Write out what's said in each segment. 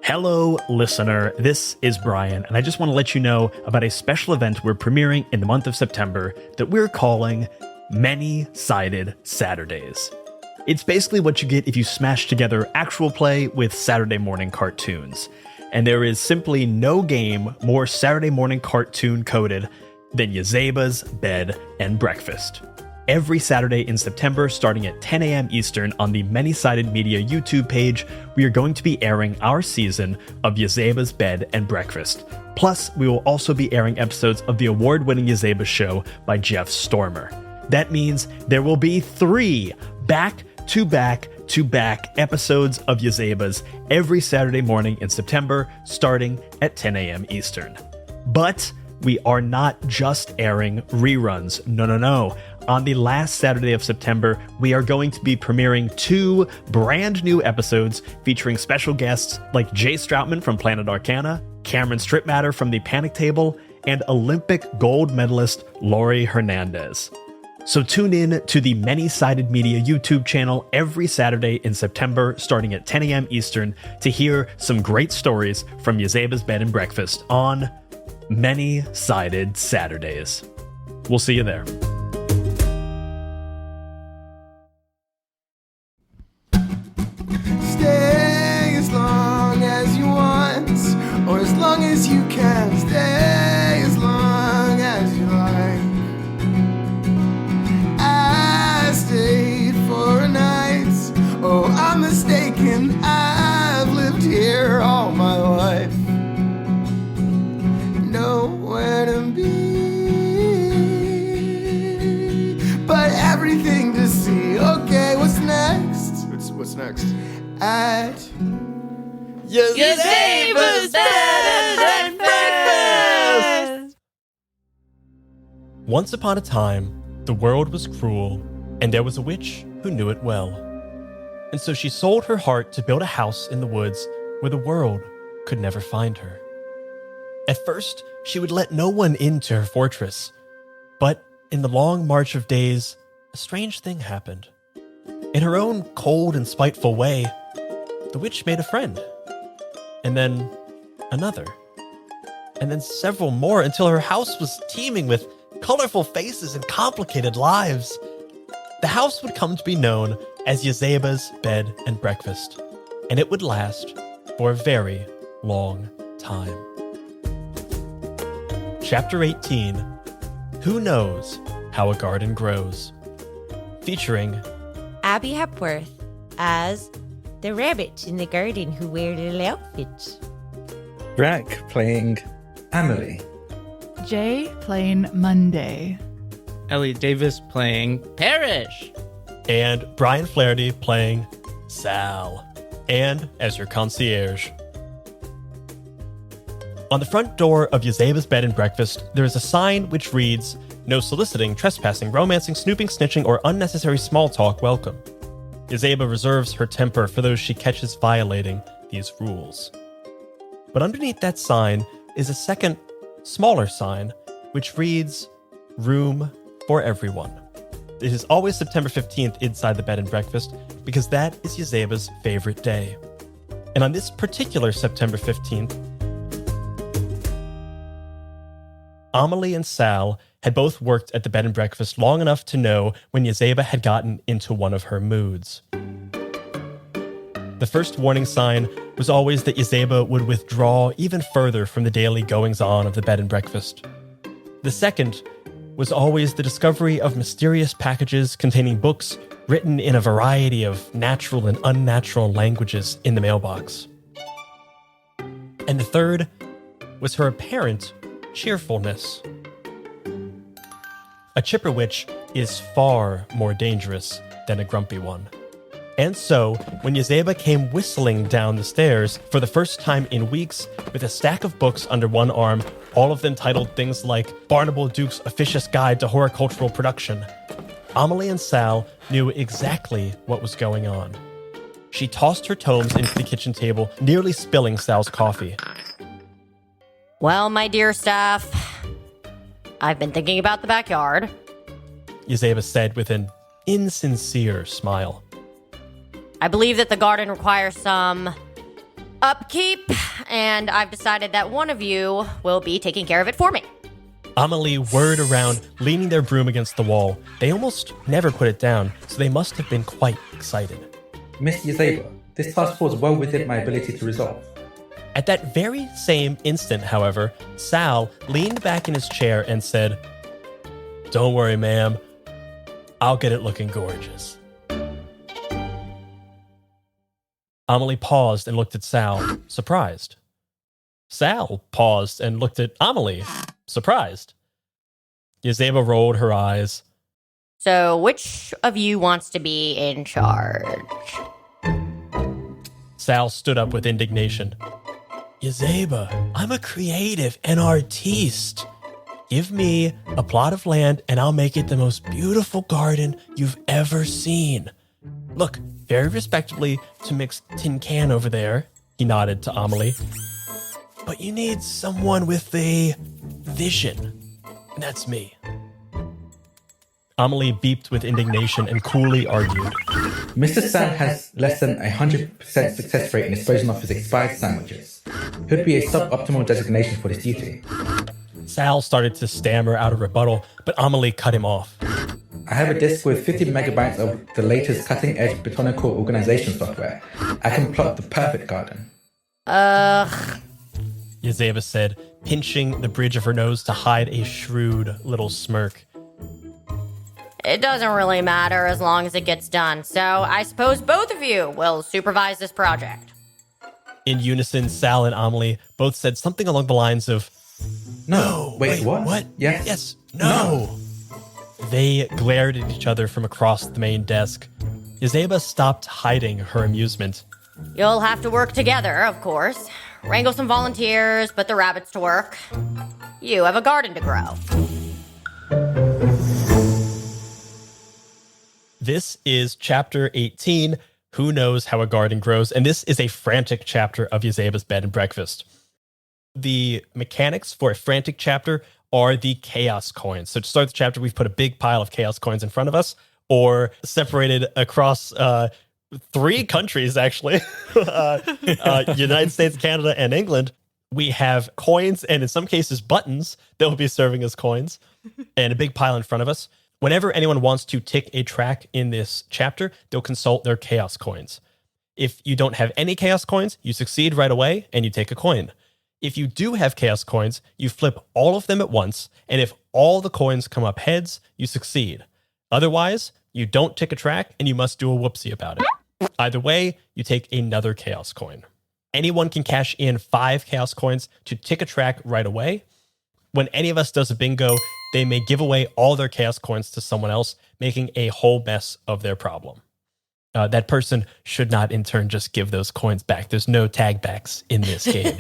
Hello, listener. This is Brian, and I just want to let you know about a special event we're premiering in the month of September that we're calling Many-Sided Saturdays. It's basically what you get if you smash together actual play with Saturday morning cartoons. And there is simply no game more Saturday morning cartoon coded than Yazeba's Bed and Breakfast. Every Saturday in September, starting at 10 a.m. Eastern on the Many-Sided Media YouTube page, we are going to be airing our season of Yazeba's Bed and Breakfast. Plus, we will also be airing episodes of the award-winning Yazeba show by Jeff Stormer. That means there will be 3 back-to-back episodes of Yazeba's every Saturday morning in September, starting at 10 a.m. Eastern. But we are not just airing reruns. No. On the last Saturday of September, we are going to be premiering 2 brand new episodes featuring special guests like Jay Stroutman from Planet Arcana, Cameron Stripmatter from the Panic Table, and Olympic gold medalist Laurie Hernandez. So tune in to the Many-Sided Media YouTube channel every Saturday in September, starting at 10 a.m. Eastern, to hear some great stories from Yazeba's Bed and Breakfast on Many-Sided Saturdays. We'll see you there. Stay as long as you want, or as long as you can. Stay as long as you like. I stayed for a night. Oh, I'm mistaken. I've lived here all my life. Nowhere to be, but everything to see. Okay, what's next? What's next? At Yazeba's Bed and Breakfast! Once upon a time, the world was cruel, and there was a witch who knew it well. And so she sold her heart to build a house in the woods where the world could never find her. At first, she would let no one into her fortress, but in the long march of days, a strange thing happened. In her own cold and spiteful way, the witch made a friend, and then another, and then several more until her house was teeming with colorful faces and complicated lives. The house would come to be known as Yazeba's Bed and Breakfast, and it would last for a very long time. Chapter 18, Who Knows How a Garden Grows? Featuring Abby Hepworth as the rabbit in the garden who wear little outfits. Drac playing Amelie. Jay playing Monday. Ellie Davis playing Parish. and Brian Flaherty playing Sal, and as your concierge. On the front door of Yazeba's Bed and Breakfast, there is a sign which reads, "No soliciting, trespassing, romancing, snooping, snitching, or unnecessary small talk welcome." Yazeba reserves her temper for those she catches violating these rules. But underneath that sign is a second, smaller sign, which reads, "Room for everyone." It is always September 15th inside the Bed and Breakfast, because that is Yazeba's favorite day. And on this particular September 15th, Amelie and Sal had both worked at the Bed and Breakfast long enough to know when Yazeba had gotten into one of her moods. The first warning sign was always that Yazeba would withdraw even further from the daily goings-on of the Bed and Breakfast. The second was always the discovery of mysterious packages containing books written in a variety of natural and unnatural languages in the mailbox. And the third was her apparent cheerfulness. A chipper witch is far more dangerous than a grumpy one. And so, when Yazeba came whistling down the stairs for the first time in weeks with a stack of books under one arm, all of them titled things like Barnable Duke's Officious Guide to Horticultural Production, Amelie and Sal knew exactly what was going on. She tossed her tomes into the kitchen table, nearly spilling Sal's coffee. "Well, my dear staff, I've been thinking about the backyard," Yazeba said with an insincere smile. "I believe that the garden requires some upkeep, and I've decided that one of you will be taking care of it for me. Amelie whirred around, leaning their broom against the wall. They almost never put it down, so they must have been quite excited. Miss Yazeba, this task falls well within my ability to resolve. At that very same instant, however, Sal leaned back in his chair and said, "Don't worry, ma'am. I'll get it looking gorgeous." Amelie paused and looked at Sal, surprised. Sal paused and looked at Amelie, surprised. Yazeba rolled her eyes. So which of you wants to be in charge? Sal stood up with indignation. "Yazeba, I'm a creative, an artiste. Give me a plot of land and I'll make it the most beautiful garden you've ever seen. Look, very respectably to mix tin can over there," he nodded to Amelie. "But you need someone with a vision. And that's me." Amelie beeped with indignation and coolly argued. Mr. Sal has less than 100% success rate in disposing of his expired sandwiches. He would be a suboptimal designation for this duty. Sal started to stammer out a rebuttal, but Amelie cut him off. I have a disk with 50 megabytes of the latest cutting-edge botanical organization software. I can plot the perfect garden. Yazeba said, pinching the bridge of her nose to hide a shrewd little smirk. It doesn't really matter as long as it gets done, so I suppose both of you will supervise this project. In unison, Sal and Amelie both said something along the lines of, No, wait, what? What? Yes. Yes, no. They glared at each other from across the main desk. Yazeba stopped hiding her amusement. You'll have to work together, of course. Wrangle some volunteers, put the rabbits to work. You have a garden to grow. This is chapter 18, Who Knows How a Garden Grows, and this is a frantic chapter of Yazeba's Bed and Breakfast. The mechanics for a frantic chapter are the chaos coins. So to start the chapter, we've put a big pile of chaos coins in front of us, or separated across 3 countries, actually, United States, Canada, and England. We have coins, and in some cases, buttons that will be serving as coins, and a big pile in front of us. Whenever anyone wants to tick a track in this chapter, they'll consult their chaos coins. If you don't have any chaos coins, you succeed right away, and you take a coin. If you do have chaos coins, you flip all of them at once, and if all the coins come up heads, you succeed. Otherwise, you don't tick a track, and you must do a whoopsie about it. Either way, you take another chaos coin. Anyone can cash in 5 chaos coins to tick a track right away. When any of us does a bingo, they may give away all their chaos coins to someone else, making a whole mess of their problem. That person should not, in turn, just give those coins back. There's no tag backs in this game.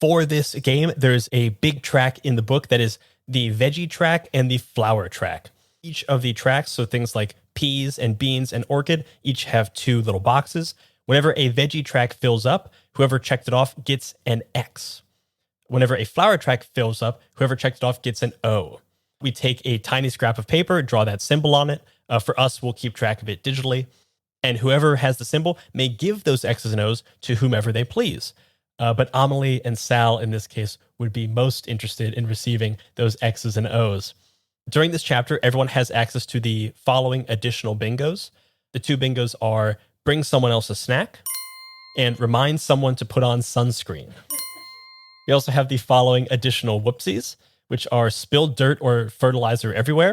For this game, there's a big track in the book that is the veggie track and the flower track. Each of the tracks, so things like peas and beans and orchid, each have 2 little boxes. Whenever a veggie track fills up, whoever checked it off gets an X. Whenever a flower track fills up, whoever checked it off gets an O. We take a tiny scrap of paper, draw that symbol on it. For us, we'll keep track of it digitally. And whoever has the symbol may give those X's and O's to whomever they please. But Amelie and Sal, in this case, would be most interested in receiving those X's and O's. During this chapter, everyone has access to the following additional bingos. The 2 bingos are bring someone else a snack and remind someone to put on sunscreen. We also have the following additional whoopsies, which are spill dirt or fertilizer everywhere,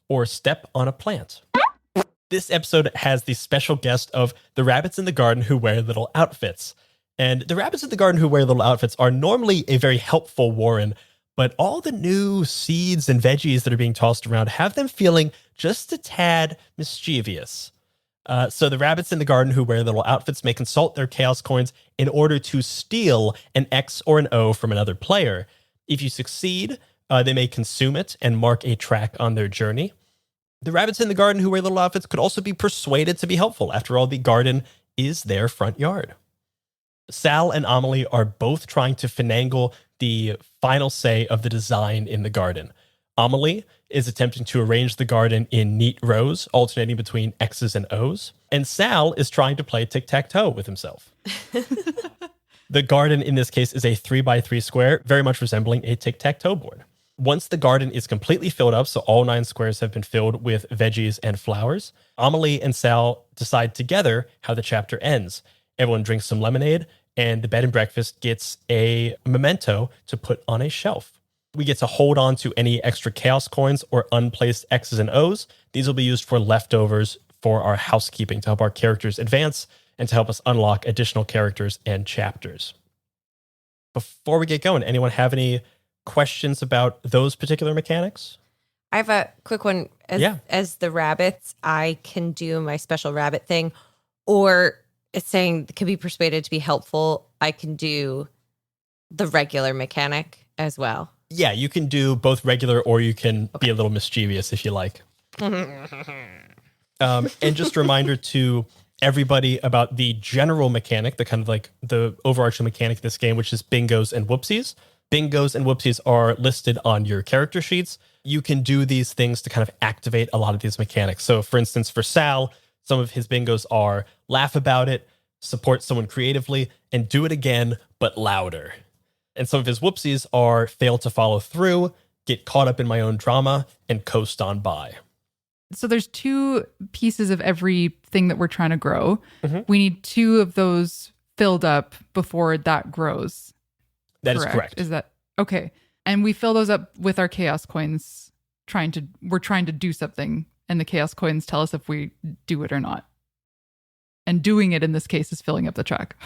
or step on a plant. This episode has the special guest of the rabbits in the garden who wear little outfits. And the rabbits in the garden who wear little outfits are normally a very helpful warren, but all the new seeds and veggies that are being tossed around have them feeling just a tad mischievous. So the rabbits in the garden who wear little outfits may consult their chaos coins in order to steal an X or an O from another player. If you succeed, they may consume it and mark a track on their journey. The rabbits in the garden who wear little outfits could also be persuaded to be helpful. After all, the garden is their front yard. Sal and Amelie are both trying to finagle the final say of the design in the garden. Amelie is attempting to arrange the garden in neat rows, alternating between X's and O's. And Sal is trying to play tic-tac-toe with himself. The garden in this case is a 3x3 square, very much resembling a tic-tac-toe board. Once the garden is completely filled up, so all 9 squares have been filled with veggies and flowers, Amelie and Sal decide together how the chapter ends. Everyone drinks some lemonade, and the bed and breakfast gets a memento to put on a shelf. We get to hold on to any extra chaos coins or unplaced X's and O's. These will be used for leftovers for our housekeeping to help our characters advance and to help us unlock additional characters and chapters. Before we get going, anyone have any questions about those particular mechanics? I have a quick one. As the rabbits, I can do my special rabbit thing, or it's saying can be persuaded to be helpful. I can do the regular mechanic as well. Yeah, you can do both regular or you can be a little mischievous if you like. And just a reminder to everybody about the general mechanic, the kind of like the overarching mechanic of this game, which is bingos and whoopsies. Bingos and whoopsies are listed on your character sheets. You can do these things to kind of activate a lot of these mechanics. So for instance, for Sal, some of his bingos are laugh about it, support someone creatively, and do it again, but louder. And some of his whoopsies are fail to follow through, get caught up in my own drama, and coast on by. So there's 2 pieces of everything that we're trying to grow. Mm-hmm. We need 2 of those filled up before that grows. That is correct. Is that okay? And we fill those up with our chaos coins. We're trying to do something, and the chaos coins tell us if we do it or not. And doing it in this case is filling up the track.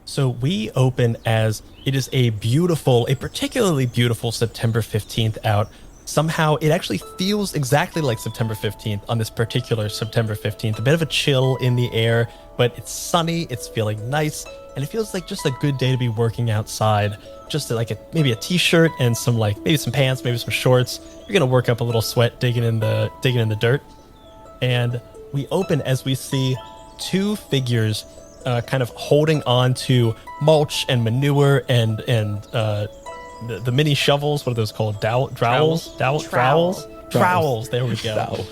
So we open as it is a particularly beautiful September 15th out. Somehow it actually feels exactly like September 15th on this particular September 15th. A bit of a chill in the air, but it's sunny, it's feeling nice, and it feels like just a good day to be working outside. Just like maybe a t-shirt and maybe some pants, maybe some shorts. You're gonna work up a little sweat digging in the dirt. And we open as we see 2 figures kind of holding on to mulch and manure and the mini shovels. What are those called? Trowels. There we go.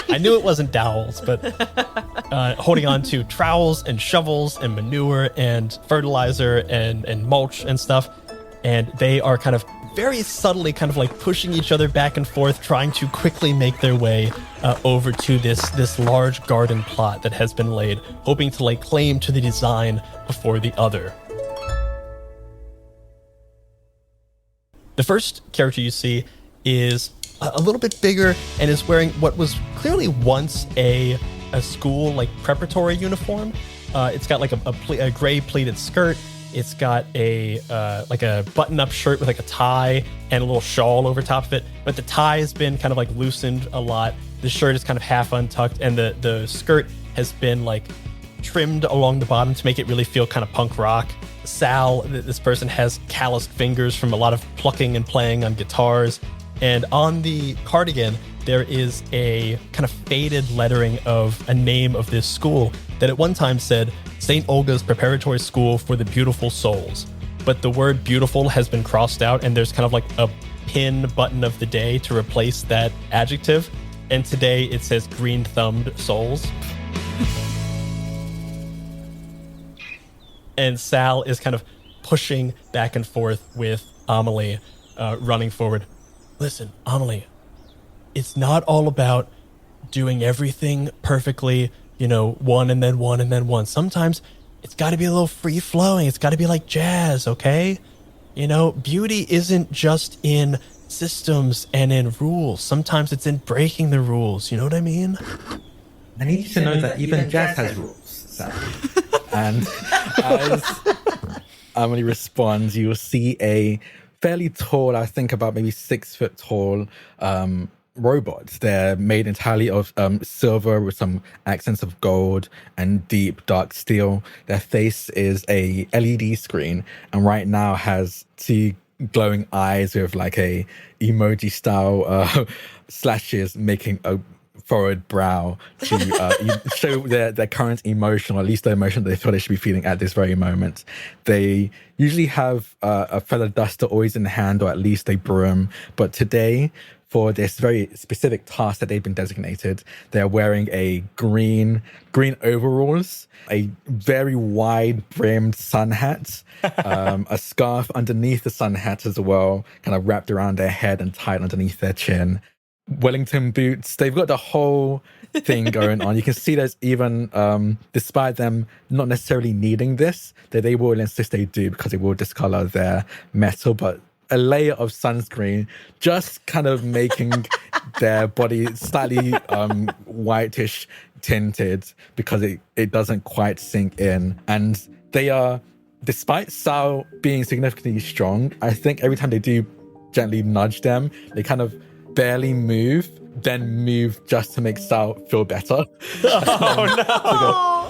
I knew it wasn't dowels, but holding on to trowels and shovels and manure and fertilizer and mulch and stuff. And they are kind of very subtly kind of like pushing each other back and forth, trying to quickly make their way over to this large garden plot that has been laid, hoping to lay claim to the design before the other. The first character you see is a little bit bigger and is wearing what was clearly once a school like preparatory uniform. It's got like a gray pleated skirt. It's got a button-up shirt with like a tie and a little shawl over top of it. But the tie has been kind of like loosened a lot. The shirt is kind of half untucked, and the skirt has been like trimmed along the bottom to make it really feel kind of punk rock. Sal, this person, has calloused fingers from a lot of plucking and playing on guitars. And on the cardigan, there is a kind of faded lettering of a name of this school that at one time said St. Olga's Preparatory School for the Beautiful Souls. But the word beautiful has been crossed out, and there's kind of like a pin button of the day to replace that adjective. And today it says green-thumbed souls. And Sal is kind of pushing back and forth with Amelie, running forward. Listen, Amelie, it's not all about doing everything perfectly, one and then one and then one. Sometimes it's got to be a little free-flowing. It's got to be like jazz, okay? Beauty isn't just in systems and in rules. Sometimes it's in breaking the rules. You know what I mean? I need you to know that even jazz has rules, Sam. And as Amelie responds, you will see a fairly tall, I think about maybe 6 foot tall, robots. They're made entirely of silver with some accents of gold and deep dark steel. Their face is a LED screen, and right now has 2 glowing eyes with like a emoji style slashes, making a furrowed brow to show their current emotion, or at least the emotion that they feel they should be feeling at this very moment. They usually have a feather duster always in hand, or at least a broom. But today, for this very specific task that they've been designated, they're wearing a green overalls, a very wide-brimmed sun hat, a scarf underneath the sun hat as well, kind of wrapped around their head and tied underneath their chin. Wellington boots. They've got the whole thing going on. You can see there's even, despite them not necessarily needing this, that they will insist they do, because it will discolor their metal, but a layer of sunscreen just kind of making their body slightly whitish tinted, because it doesn't quite sink in. And they are, despite Sal being significantly strong, I think every time they do gently nudge them, they kind of barely move, then move just to make Sal feel better. Oh, no.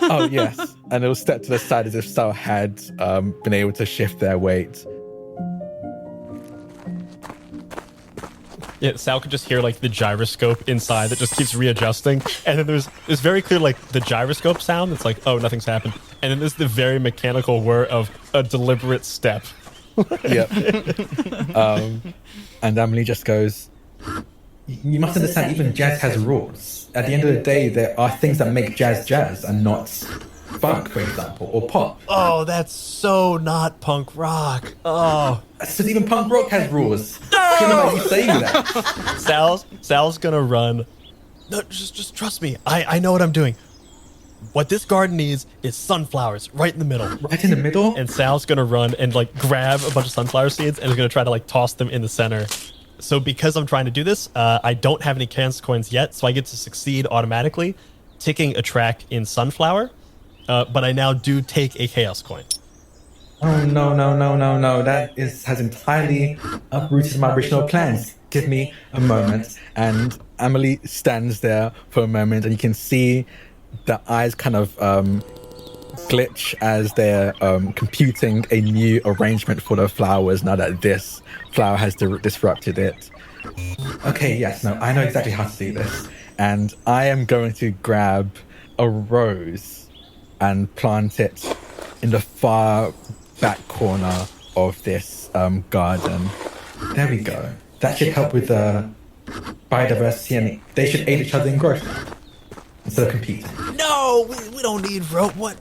Oh, yes. And it'll step to the side as if Sal had been able to shift their weight. Yeah, Sal could just hear like the gyroscope inside that just keeps readjusting. And then there's very clear like the gyroscope sound. It's like, oh, nothing's happened. And then there's the very mechanical whir of a deliberate step. Yep. And Amelie just goes, you must understand, even jazz has rules. At the end of the day, there are things that make jazz and not funk, for example, or pop. Oh, that's so not punk rock. Oh. So even punk rock has rules. I don't know about you saying that. Sal's gonna run. No, just trust me. I know what I'm doing. What this garden needs is sunflowers right in the middle. Right in the middle? And Sal's gonna run and like grab a bunch of sunflower seeds and is gonna try to like toss them in the center. So because I'm trying to do this, I don't have any chaos coins yet, so I get to succeed automatically, ticking a track in sunflower. But I now do take a chaos coin. Oh, no. That has entirely uprooted my original plans. Give me a moment. And Amelie stands there for a moment, and you can see the eyes kind of glitch as they're computing a new arrangement for the flowers now that this flower has disrupted it. Okay, yes, no, I know exactly how to do this. And I am going to grab a rose and plant it in the far back corner of this garden. There we go. That should help with the biodiversity, and they should aid each other in growth instead of competing. No, we don't need what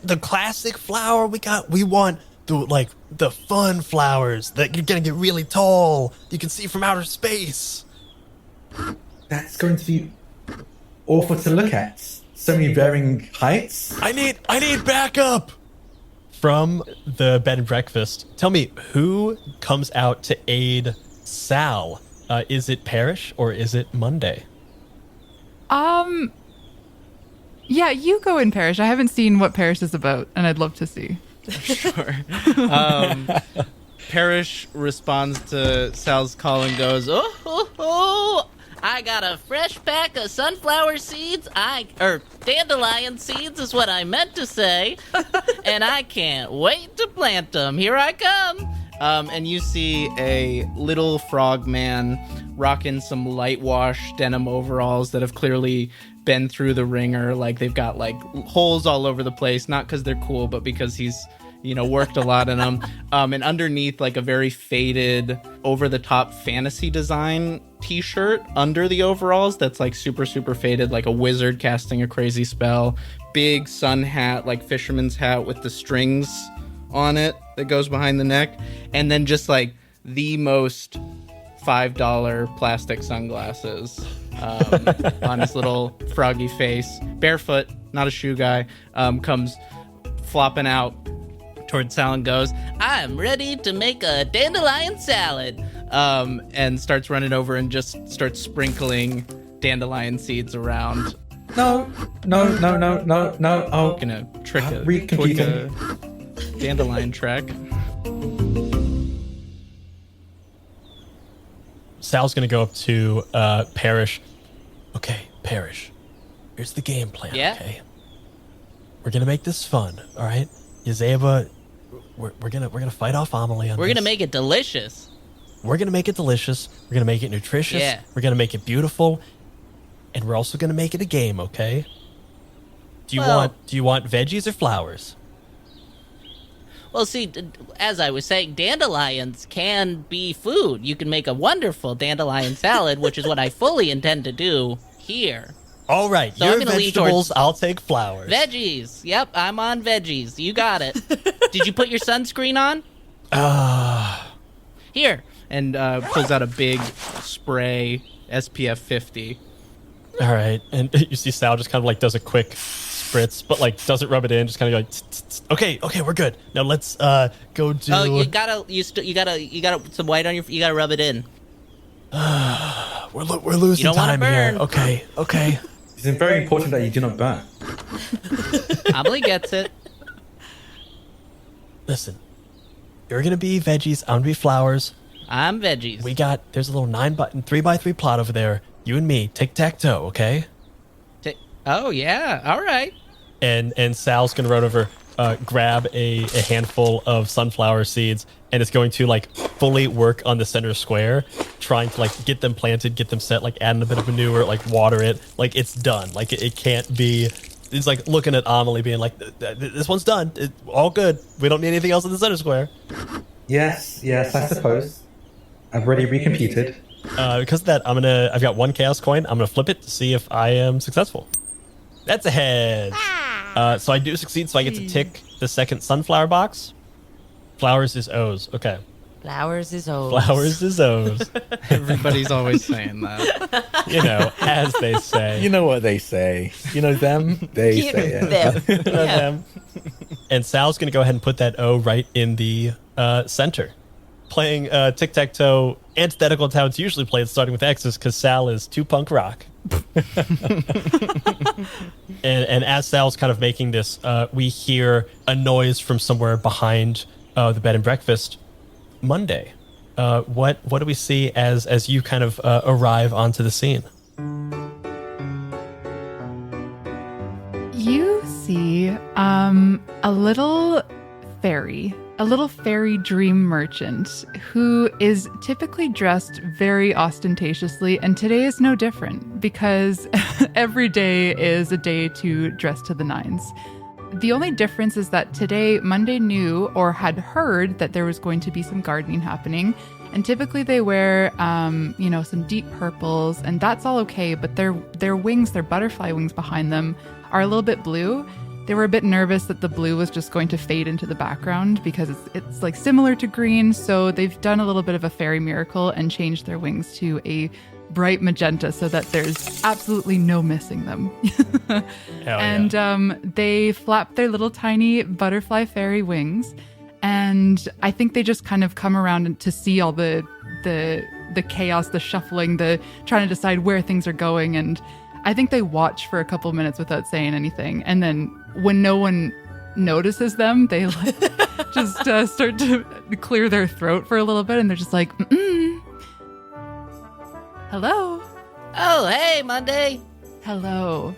the classic flower we want the fun flowers that you're gonna get really tall. You can see from outer space. That's going to be awful to look at. So many varying heights. I need backup from the bed and breakfast. Tell me, who comes out to aid Sal? Is it Parish or is it Monday? Yeah, you go in Parish. I haven't seen what Parish is about, and I'd love to see. Sure. Parish responds to Sal's call and goes, oh, I got a fresh pack of sunflower seeds. Dandelion seeds is what I meant to say. And I can't wait to plant them. Here I come. And you see a little frog man rocking some light wash denim overalls that have clearly been through the ringer. Like they've got like holes all over the place, not because they're cool, but because he's worked a lot in them. And underneath, like a very faded, over-the-top fantasy design t-shirt under the overalls that's like super, super faded, like a wizard casting a crazy spell. Big sun hat, like fisherman's hat with the strings on it that goes behind the neck. And then just like the most $5 plastic sunglasses on his little froggy face. Barefoot, not a shoe guy, comes flopping out towards Sal and goes, I'm ready to make a dandelion salad. And starts running over and just starts sprinkling dandelion seeds around. No. Oh, Gonna trick a dandelion track. Sal's gonna go up to Parish. Okay, Parish, here's the game plan. Yeah. Okay, we're gonna make this fun. All right, Yazeba, we're gonna fight off Amelie on We're this. gonna make it delicious. We're gonna make it delicious. We're gonna make it nutritious. Yeah. We're gonna make it beautiful. and we're also going to make it a game, okay? Do you Well- want veggies or flowers? Well, see, as I was saying, dandelions can be food. You can make a wonderful dandelion salad, which is what I fully intend to do here. All right, So I'm you're gonna lean vegetables, towards- I'll take flowers. Veggies. Yep, I'm on veggies. You got it. Did you put your sunscreen on? Here. And pulls out a big spray, SPF 50. All right, and you see Sal just kind of like does a quick spritz, but like doesn't rub it in, just kind of like, tss, tss. Okay, we're good. Now let's go do. Oh, you gotta some white on your. You gotta rub it in. We're losing You don't wanna time here. burn. Okay. It's very important that you do not burn. Amelie gets it. Listen, you're gonna be veggies. I'm gonna be flowers. I'm veggies. There's a little 3x3 plot over there. You and me, tic-tac-toe, okay? Oh yeah, all right. And Sal's gonna run over, grab a handful of sunflower seeds, and it's going to like fully work on the center square, trying to like get them planted, get them set, like add in a bit of manure, like water it, like it's done. Like it can't be. It's like looking at Amelie, being like, "This one's done. It's all good. We don't need anything else in the center square." Yes, I suppose. I've already recomputed. Because of that, I've got one chaos coin. I'm gonna flip it to see if I am successful. That's a head. So I do succeed, so I get to tick the second sunflower box. Flowers is O's. Okay. Flowers is O's. Flowers is O's. Everybody's always saying that. You know, as they say. You know what they say. You know them? They say it. Them. You know them. And Sal's going to go ahead and put that O right in the center. Playing tic-tac-toe, antithetical to how it's usually played, starting with X's, because Sal is too punk rock. and as Sal's kind of making this, we hear a noise from somewhere behind the bed and breakfast. Monday, what do we see as you kind of arrive onto the scene? You see a little fairy dream merchant who is typically dressed very ostentatiously, and today is no different because every day is a day to dress to the nines. The only difference is that today Monday knew or had heard that there was going to be some gardening happening, and typically they wear some deep purples, and that's all okay, but their wings, their butterfly wings behind them, are a little bit blue. They were a bit nervous that the blue was just going to fade into the background because it's like similar to green. So they've done a little bit of a fairy miracle and changed their wings to a bright magenta so that there's absolutely no missing them. And they flap their little tiny butterfly fairy wings. And I think they just kind of come around to see all the chaos, the shuffling, the trying to decide where things are going. And I think they watch for a couple minutes without saying anything. And then when no one notices them, they like just start to clear their throat for a little bit. And they're just like, hello. Oh, hey, Monday. Hello.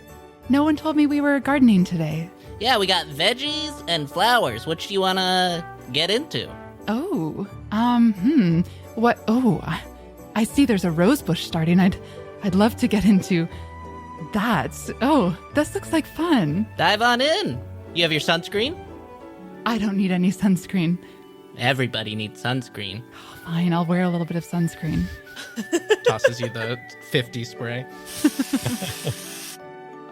No one told me we were gardening today. Yeah, we got veggies and flowers. Which do you want to get into? Oh, what? Oh, I see there's a rose bush starting. I'd love to get into that. Oh, this looks like fun. Dive on in. You have your sunscreen? I don't need any sunscreen. Everybody needs sunscreen. Fine, I'll wear a little bit of sunscreen. Tosses you the 50 spray.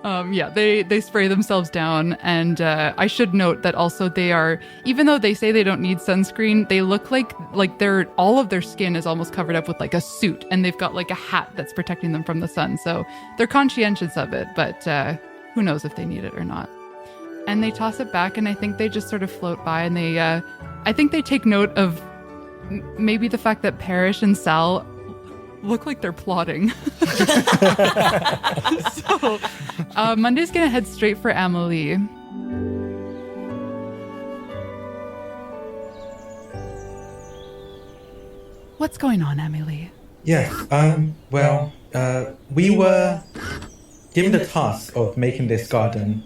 They spray themselves down, and I should note that also they are, even though they say they don't need sunscreen, they look like all of their skin is almost covered up with like a suit, and they've got like a hat that's protecting them from the sun. So they're conscientious of it, but who knows if they need it or not. And they toss it back, and I think they just sort of float by, and I think they take note of maybe the fact that Parish and Sal look like they're plotting. So Monday's gonna head straight for Amelie. What's going on, Amelie? Yes, we were given the task of making this garden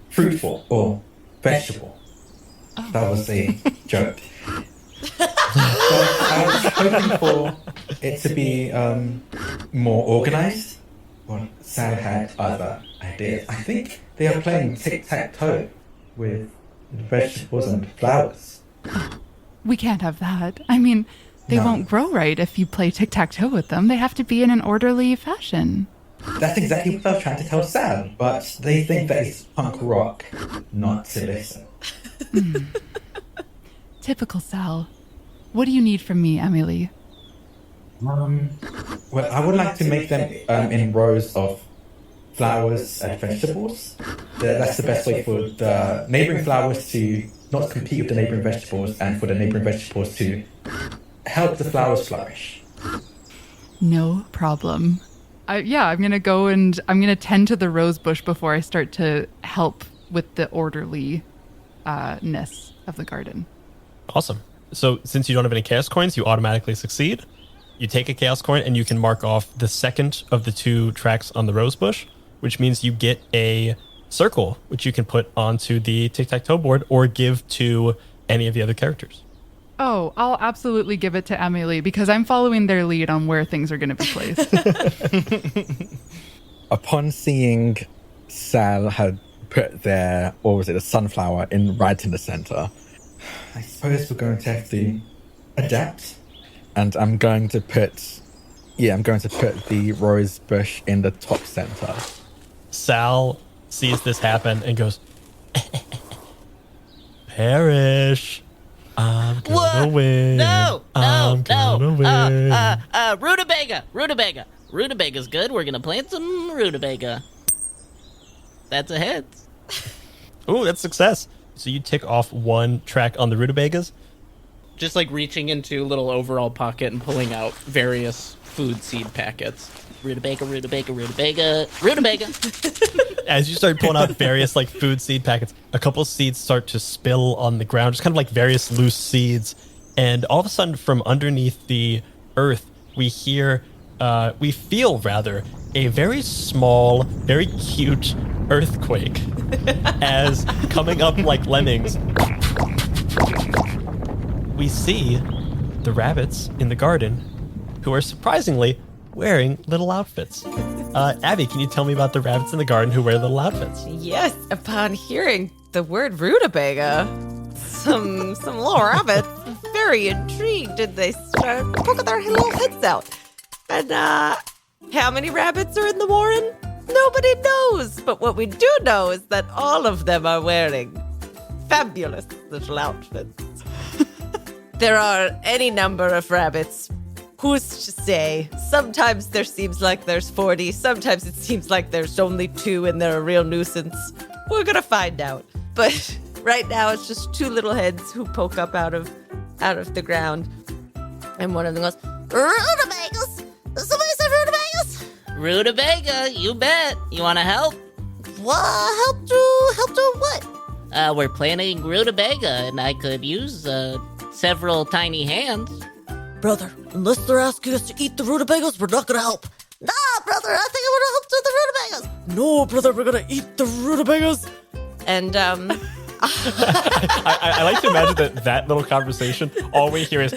fruitful or vegetable. That was a joke. I was hoping for it to be more organized, Well, Sal had other ideas. I think they are playing tic-tac-toe with vegetables and flowers. We can't have that. I mean, they won't grow right if you play tic-tac-toe with them. They have to be in an orderly fashion. That's exactly what I was trying to tell Sal, but they think that it's punk rock, not to listen. Typical Sal. What do you need from me, Amelie? Well, I would like to make them in rows of flowers and vegetables. That's the best way for the neighboring flowers to not compete with the neighboring vegetables and for the neighboring vegetables to help the flowers flourish. No problem. I'm going to go and I'm going to tend to the rose bush before I start to help with the orderliness of the garden. Awesome. So since you don't have any chaos coins, you automatically succeed. You take a chaos coin and you can mark off the second of the 2 tracks on the rose bush, which means you get a circle, which you can put onto the tic-tac-toe board or give to any of the other characters. Oh, I'll absolutely give it to Amelie because I'm following their lead on where things are going to be placed. Upon seeing Sal had put their, or was it a sunflower, right in the center, I suppose we're going to have to adapt. And I'm going to put the rose bush in the top center. Sal sees this happen and goes, Parish, I'm gonna win. No, I'm gonna win. Rutabaga. Rutabega's good. We're gonna plant some rutabaga. That's a hit. Ooh, that's success. So you tick off 1 track on the rutabagas. Just like reaching into a little overall pocket and pulling out various food seed packets. Rutabaga. As you start pulling out various like food seed packets, a couple seeds start to spill on the ground, just kind of like various loose seeds. And all of a sudden from underneath the earth, we feel a very small, very cute earthquake as coming up like lemmings. We see the rabbits in the garden who are surprisingly wearing little outfits. Abby, can you tell me about the rabbits in the garden who wear little outfits? Yes, upon hearing the word rutabaga, some little rabbits, very intrigued, and they start poking their little heads out. And how many rabbits are in the warren? Nobody knows. But what we do know is that all of them are wearing fabulous little outfits. There are any number of rabbits. Who's to say? Sometimes there seems like there's 40. Sometimes it seems like there's only 2 and they're a real nuisance. We're gonna find out. But right now it's just 2 little heads who poke up out of the ground. And one of them goes, rutabagas! Somebody said rutabagas? Rutabaga, you bet. You want to help? What? Help do what? We're planting rutabaga, and I could use several tiny hands. Brother, unless they're asking us to eat the rutabagas, we're not gonna help. Nah, brother, I think I wanna help with the rutabagas. No, brother, we're gonna eat the rutabagas. And I like to imagine that little conversation, all we hear is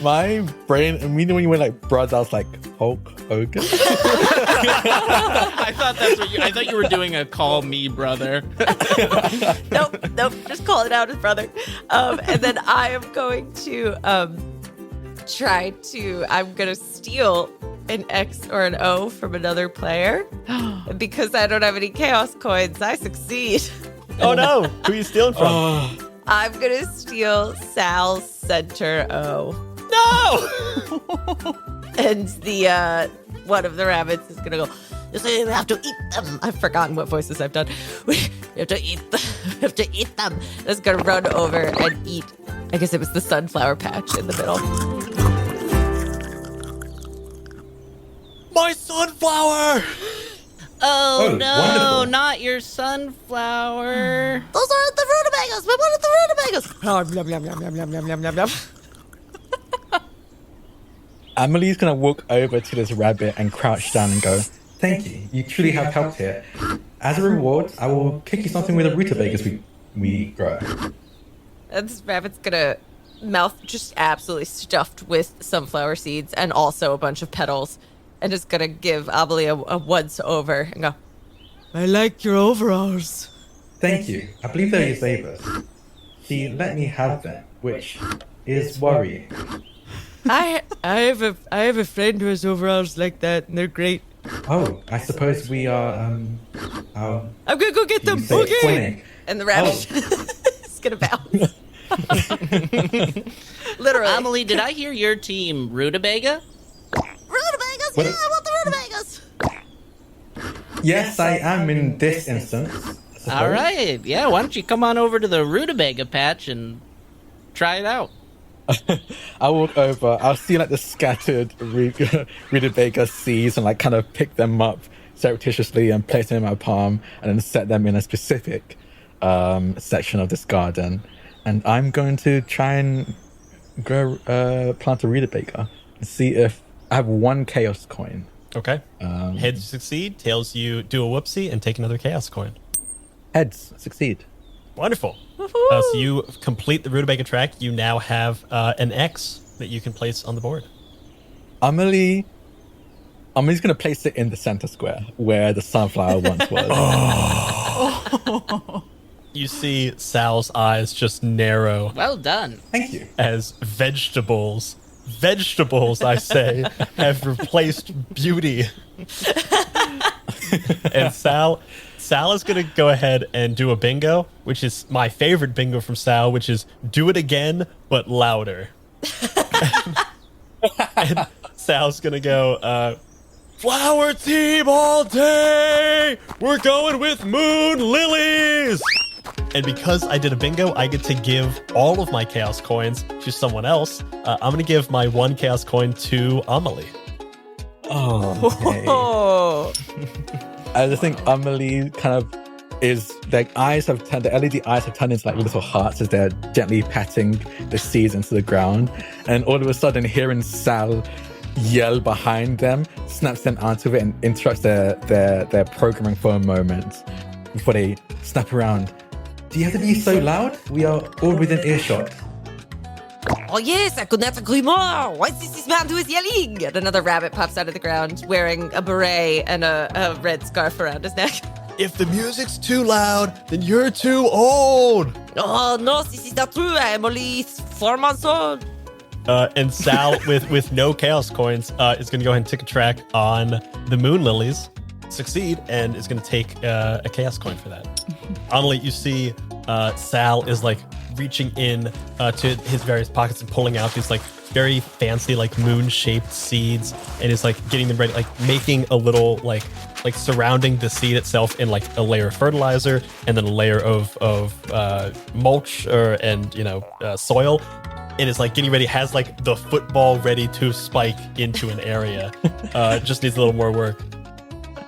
My brain, immediately when you went like brothers, I was like, Hulk Hogan? I thought you were doing a call me brother. Nope, just call it out as brother. And then I am going to I'm gonna steal an X or an O from another player. Because I don't have any chaos coins, I succeed. oh no, who are you stealing from? I'm gonna steal Sal's center O. No! And the one of the rabbits is gonna go, you say we have to eat them. I've forgotten what voices I've done. We have to eat them. We have to eat them. It's gonna run over and eat. I guess it was the sunflower patch in the middle. My sunflower! Oh no, wonderful. not your sunflower. Those aren't the rutabagas. We wanted the rutabagas. Yum, yum, yum, yum, yum, yum, yum, yum. Amelie's gonna walk over to this rabbit and crouch down and go, thank you. You truly have helped here. As a reward, I will kick you something with the rutabagas we grow. And this rabbit's gonna mouth just absolutely stuffed with sunflower seeds and also a bunch of petals, and is gonna give Amelie a once over and go, I like your overalls. Thank you. I believe they're Yazeba's. She let me have them, which is worrying. I have a friend who has overalls like that, and they're great. Oh, I suppose we are, I'm gonna go get them. Okay. Twinning. And the rabbit is gonna bounce. Literally. Amelie, did I hear your team Rutabaga? Rutabagas? What? Yeah, I want the rutabagas. Yes, I am in this instance. I suppose. All right. Yeah, why don't you come on over to the Rutabaga patch and try it out? I walk over, I'll see like the scattered rutabaga seeds and like kind of pick them up surreptitiously and place them in my palm and then set them in a specific section of this garden. And I'm going to try and grow, plant a rutabaga and see if I have one chaos coin. Okay. Heads succeed, tails you do a whoopsie and take another chaos coin. Heads succeed. Wonderful. So you complete the rutabaga track. You now have an X that you can place on the board. Amelie's going to place it in the center square where the sunflower once was. You see Sal's eyes just narrow Well done. Thank you. as vegetables, I say, have replaced beauty. And Sal is going to go ahead and do a bingo, which is my favorite bingo from Sal, which is do it again, but louder. And Sal's going to go, flower team all day! We're going with moon lilies! And because I did a bingo, I get to give all of my chaos coins to someone else. I'm going to give my one chaos coin to Amelie. Oh. I just think Amelie kind of is, their eyes have turned, the LED eyes have turned into like little hearts as they're gently patting the seeds into the ground. And all of a sudden, hearing Sal yell behind them snaps them out of it and interrupts their programming for a moment before they snap around. Do you have to be so loud? We are all within earshot. Oh yes, I could not agree more. Why is this man who is yelling? And another rabbit pops out of the ground wearing a beret and a red scarf around his neck. If the music's too loud, then you're too old. Oh no, this is not true. I am only 4 months old. And Sal, with no chaos coins, is going to go ahead and take a track on the moon lilies, succeed, and is going to take a chaos coin for that. Amelie, you see Sal is like reaching in to his various pockets and pulling out these like very fancy like moon-shaped seeds, and is like getting them ready, like making a little like surrounding the seed itself in like a layer of fertilizer and then a layer of mulch and soil. It is like getting ready, has like the football ready to spike into an area. Just needs a little more work.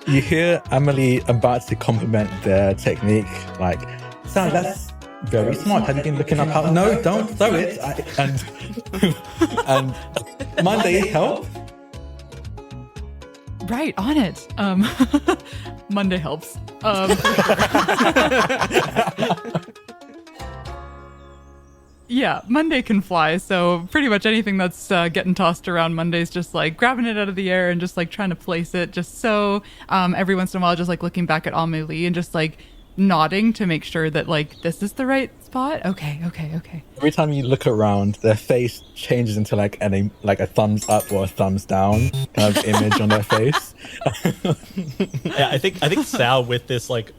You hear Amelie about to compliment their technique, like, Sal, that's very smart. Have you been looking up how? No, don't throw it. And Monday, help. Right, on it. Monday helps. Yeah, Monday can fly, so pretty much anything that's getting tossed around, Monday's just like grabbing it out of the air and just like trying to place it, just so every once in a while just like looking back at Amelie and just like nodding to make sure that like this is the right spot. Okay. Every time you look around, their face changes into like a thumbs up or a thumbs down kind of image on their face. Yeah, I think Sal with this like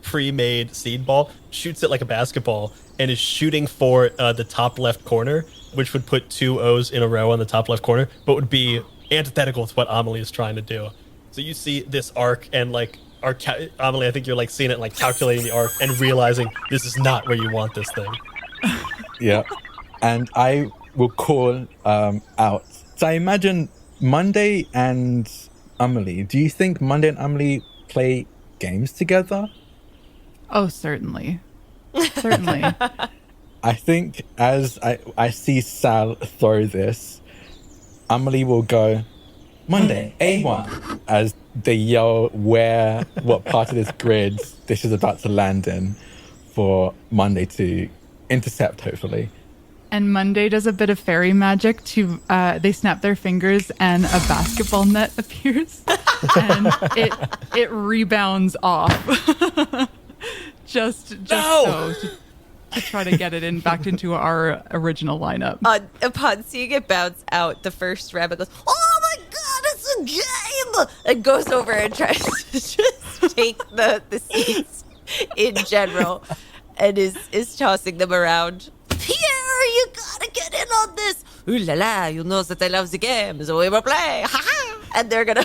pre-made seed ball shoots it like a basketball and is shooting for the top left corner, which would put 2 O's in a row on the top left corner, but would be antithetical to what Amelie is trying to do. So you see this arc and like Amelie, I think you're like seeing it, like calculating the arc and realizing this is not where you want this thing. Yeah, and I will call out. So I imagine Monday and Amelie. Do you think Monday and Amelie play games together? Oh, certainly. Certainly. I think as I see Sal throw this, Amelie will go, Monday, A1, as they yell what part of this grid this is about to land in for Monday to intercept, hopefully. And Monday does a bit of fairy magic to, they snap their fingers and a basketball net appears and it rebounds off. just so to try to get it back into our original lineup. Upon seeing it bounce out, the first rabbit goes, "Oh my god, it's a game!" and goes over and tries to just take the seeds in general and is tossing them around. "Pierre, you gotta get in on this. Ooh la la, you know that I love the game, so we will play. Ha ha!" And they're gonna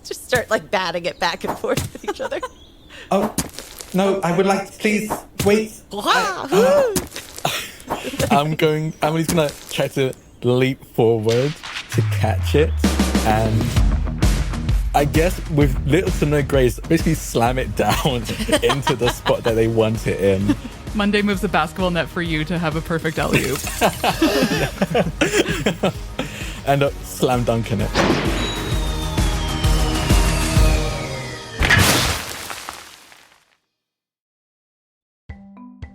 just start like batting it back and forth with each other. Oh, no, I would like to please wait. Amelie's gonna try to leap forward to catch it, and I guess with little to no grace, basically slam it down into the spot that they want it in. Monday moves the basketball net for you to have a perfect alley-oop. And slam dunking it.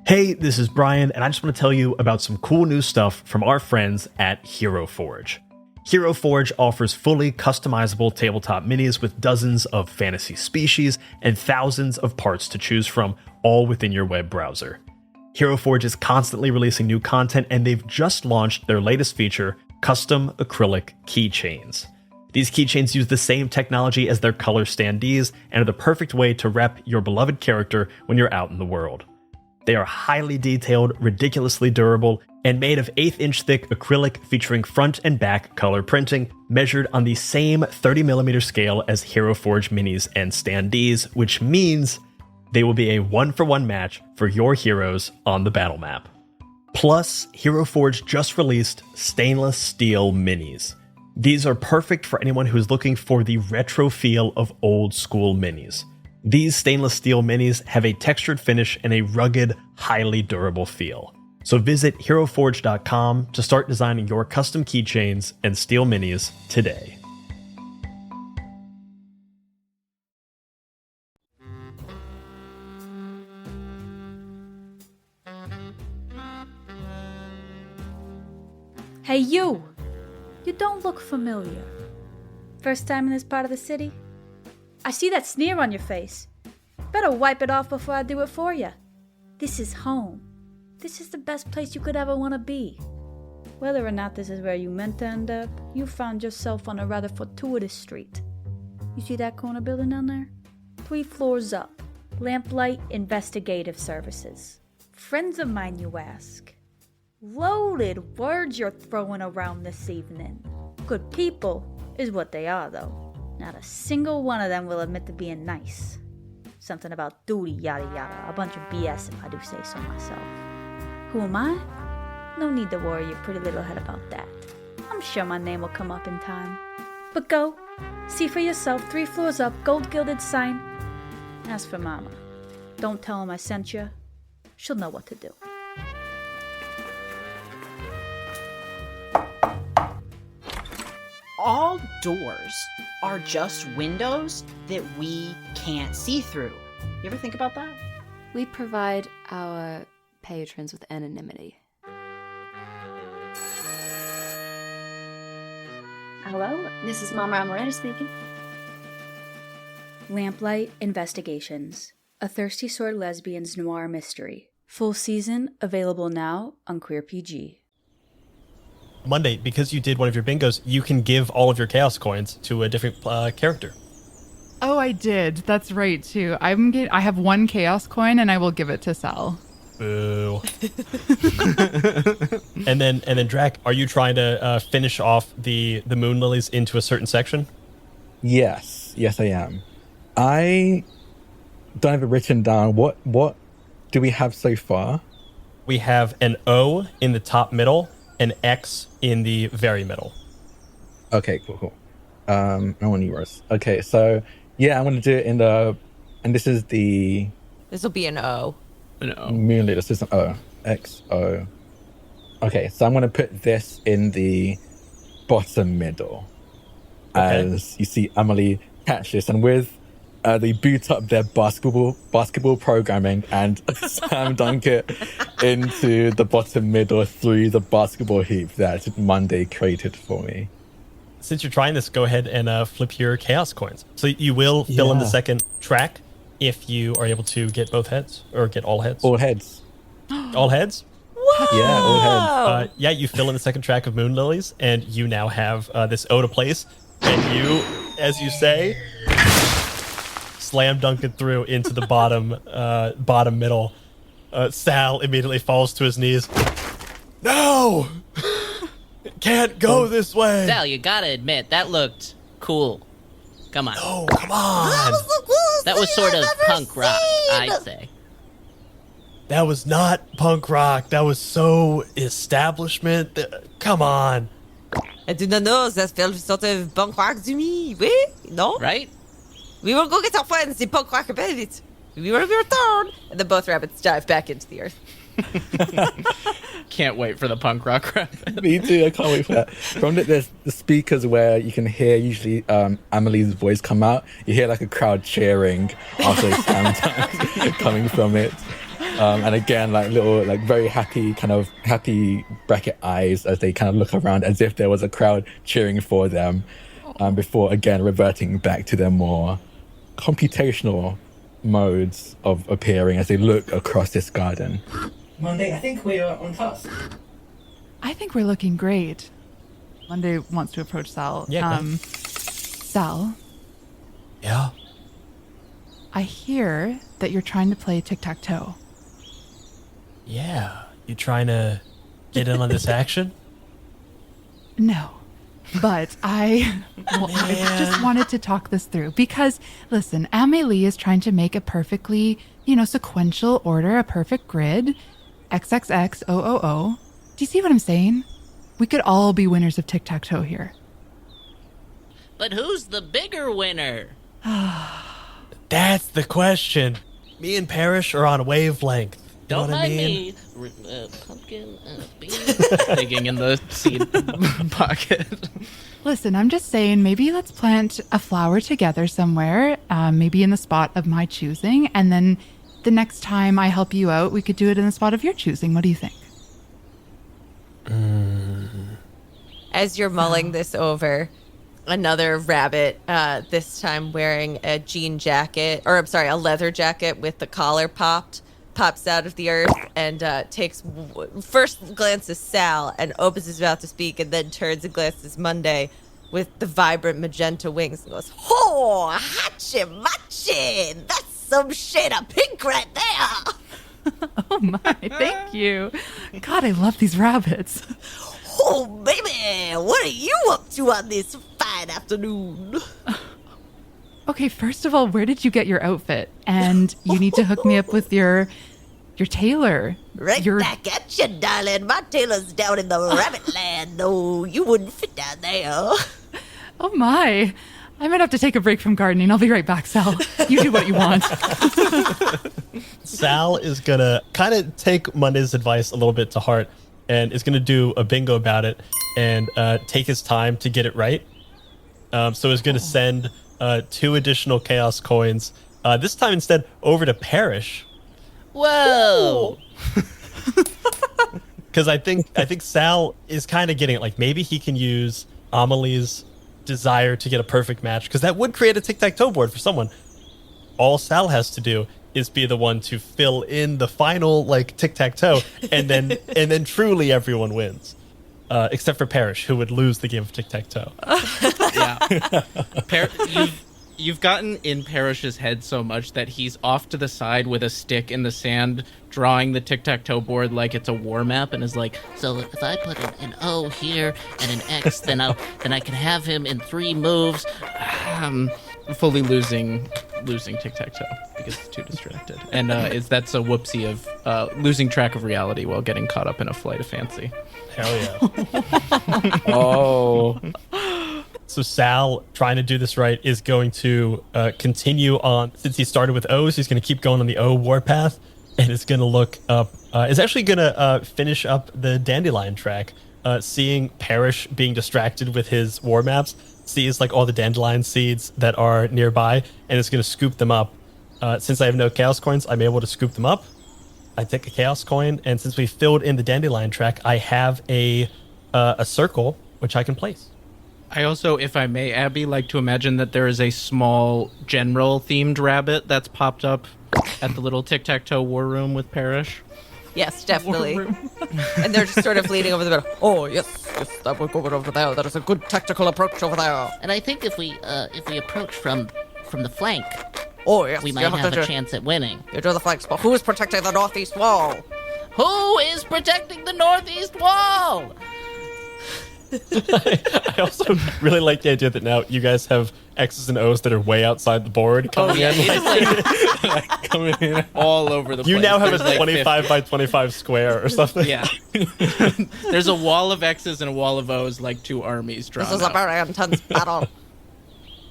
Hey, this is Brian, and I just want to tell you about some cool new stuff from our friends at Hero Forge. Hero Forge offers fully customizable tabletop minis with dozens of fantasy species and thousands of parts to choose from, all within your web browser. Hero Forge is constantly releasing new content, and they've just launched their latest feature, custom acrylic keychains. These keychains use the same technology as their color standees and are the perfect way to rep your beloved character when you're out in the world. They are highly detailed, ridiculously durable, and made of 1/8-inch thick acrylic featuring front and back color printing, measured on the same 30mm scale as Hero Forge minis and standees, which means they will be a one-for-one match for your heroes on the battle map. Plus, Hero Forge just released stainless steel minis. These are perfect for anyone who is looking for the retro feel of old school minis. These stainless steel minis have a textured finish and a rugged, highly durable feel. So visit HeroForge.com to start designing your custom keychains and steel minis today. Hey you! You don't look familiar. First time in this part of the city? I see that sneer on your face. Better wipe it off before I do it for you. This is home. This is the best place you could ever want to be. Whether or not this is where you meant to end up, you found yourself on a rather fortuitous street. You see that corner building down there? 3 floors up. Lamplight Investigative Services. Friends of mine, you ask. Loaded words you're throwing around this evening. Good people is what they are, though. Not a single one of them will admit to being nice. Something about duty, yada yada. A bunch of BS if I do say so myself. Who am I? No need to worry your pretty little head about that. I'm sure my name will come up in time. But go, see for yourself, 3 floors up, gold-gilded sign. As for Mama, don't tell him I sent you. She'll know what to do. All doors are just windows that we can't see through. You ever think about that? We provide our patrons with anonymity. Hello, this is Mama Amaretta speaking. Lamplight Investigations, a Thirsty Sword Lesbians noir mystery. Full season available now on Queer PG. Monday, because you did one of your bingos, you can give all of your chaos coins to a different character. Oh, I did. That's right, too. I have 1 chaos coin, and I will give it to Sal. Boo. and then Drac, are you trying to finish off the moon lilies into a certain section? Yes, I am. I don't have it written down. What do we have so far? We have an O in the top middle, an X in the very middle. Okay, cool. I want yours. Okay, so yeah, I'm gonna do it in the, and this is the. This will be an O. An O. Moonlit. This is an O. X O. Okay, so I'm gonna put this in the bottom middle, as you see Amelie catch this, and with they boot up their basketball programming and slam dunk it into the bottom middle through the basketball hoop that Monday created for me. Since you're trying this, go ahead and flip your chaos coins. So you will fill in the second track if you are able to get both heads or get all heads. All heads. All heads? Yeah, all heads. Yeah, you fill in the second track of Moon Lilies, and you now have this O to place. And you, as you say, slam dunk it through into the bottom middle. Sal immediately falls to his knees. No! It can't go this way. Sal, you gotta admit, that looked cool. Come on. Oh, come on. That was sort of punk rock, I'd say. That was not punk rock. That was so establishment. Come on. I do not know. That felt sort of punk rock to me. Oui? No? Right? We will go get our friends, the punk rock about it. We will return. And then both rabbits dive back into the earth. Can't wait for the punk rock rabbit. Me too, I can't wait for that. From there's the speakers where you can hear usually Amelie's voice come out. You hear like a crowd cheering after it's slam dunk coming from it. And again, like little, like very happy bracket eyes as they kind of look around as if there was a crowd cheering for them, before again reverting back to their more computational modes of appearing as they look across this garden. Monday, I think we are on task. I think we're looking great. Monday wants to approach Sal. Yeah. Sal, Yeah. I hear that you're trying to play tic-tac-toe. Yeah. You trying to get in on this action? No, but I just wanted to talk this through because, listen, Amelie is trying to make a perfectly, sequential order, a perfect grid, XXX, OOO. Do you see what I'm saying? We could all be winners of tic-tac-toe here. But who's the bigger winner? That's the question. Me and Parish are on a wavelength. You know Don't what I mind mean? me. Pumpkin, beans. Digging in the seed pocket. Listen, I'm just saying maybe let's plant a flower together somewhere, maybe in the spot of my choosing, and then the next time I help you out, we could do it in the spot of your choosing. What do you think? As you're mulling this over, another rabbit, this time wearing a jean jacket, a leather jacket with the collar pops out of the earth and first glances Sal and opens his mouth to speak and then turns and glances Monday with the vibrant magenta wings and goes, "Ho, hachi machi! That's some shade of pink right there!" Oh my, thank you. God, I love these rabbits. Oh, baby, what are you up to on this fine afternoon? Okay, first of all, where did you get your outfit? And you need to hook me up with your tailor. Right back at you, darling. My tailor's down in the rabbit land. No, you wouldn't fit down there. Oh my. I might have to take a break from gardening. I'll be right back, Sal. You do what you want. Sal is going to kind of take Monday's advice a little bit to heart and is going to do a bingo about it and take his time to get it right. So he's going to send 2 additional chaos coins, this time instead over to Parish. Whoa! Because I think Sal is kind of getting it. Like maybe he can use Amelie's desire to get a perfect match, because that would create a tic-tac-toe board for someone. All Sal has to do is be the one to fill in the final like tic-tac-toe, and then truly everyone wins. Except for Parish, who would lose the game of tic-tac-toe. Yeah. You've gotten in Parish's head so much that he's off to the side with a stick in the sand, drawing the tic-tac-toe board like it's a war map, and is like, so if I put an O here and an X, then I can have him in 3 moves. Fully losing tic-tac-toe because it's too distracted. And that's a whoopsie of losing track of reality while getting caught up in a flight of fancy. Hell yeah. Oh. So Sal, trying to do this right, is going to continue on. Since he started with O's, he's going to keep going on the O warpath, and is going to look up. Is actually going to finish up the dandelion track seeing Parish being distracted with his war maps, sees like all the dandelion seeds that are nearby and is going to scoop them up. Since I have no chaos coins, I'm able to scoop them up. I take a chaos coin, and since we filled in the dandelion track, I have a circle which I can place. I also, if I may, Abby, like to imagine that there is a small general-themed rabbit that's popped up at the little Tic-Tac-Toe war room with Parish. Yes, definitely. And they're just sort of leaning over the middle. Oh, yes, that will go over there. That is a good tactical approach over there. And I think if we approach from the flank, oh, yes, we might have a chance at winning. You do the flanks, but who's protecting the northeast wall? Who is protecting the northeast wall? I also really like the idea that now you guys have X's and O's that are way outside the board coming in. Like coming in all over the place. You now have There's a 25 by 25 square or something. Yeah. There's a wall of X's and a wall of O's like two armies drawn This is a very intense battle.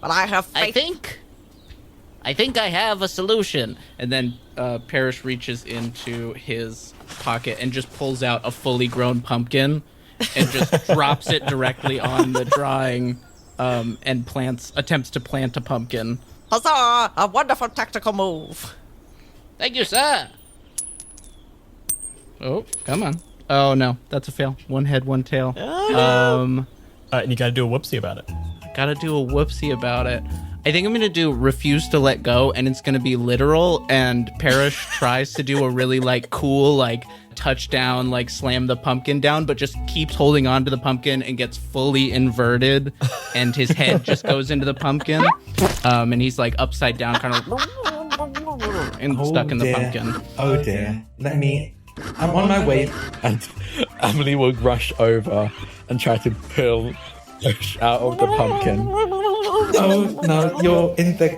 But I have faith. I think I have a solution. And then Parish reaches into his pocket and just pulls out a fully grown pumpkin and just drops it directly on the drawing and attempts to plant a pumpkin. Huzzah! A wonderful tactical move. Thank you, sir. Oh, come on. Oh, no. That's a fail. One head, one tail. And you gotta do a whoopsie about it. Gotta do a whoopsie about it. I think I'm gonna do refuse to let go, and it's gonna be literal, and Parish tries to do a really, like, cool, like, touchdown, like, slam the pumpkin down, but just keeps holding on to the pumpkin and gets fully inverted, and his head just goes into the pumpkin, and he's, like, upside down, kind of, and stuck in the pumpkin. Oh, dear. I'm on my way. And Amelie will rush over and try to push out of the pumpkin. Oh, no, you're in there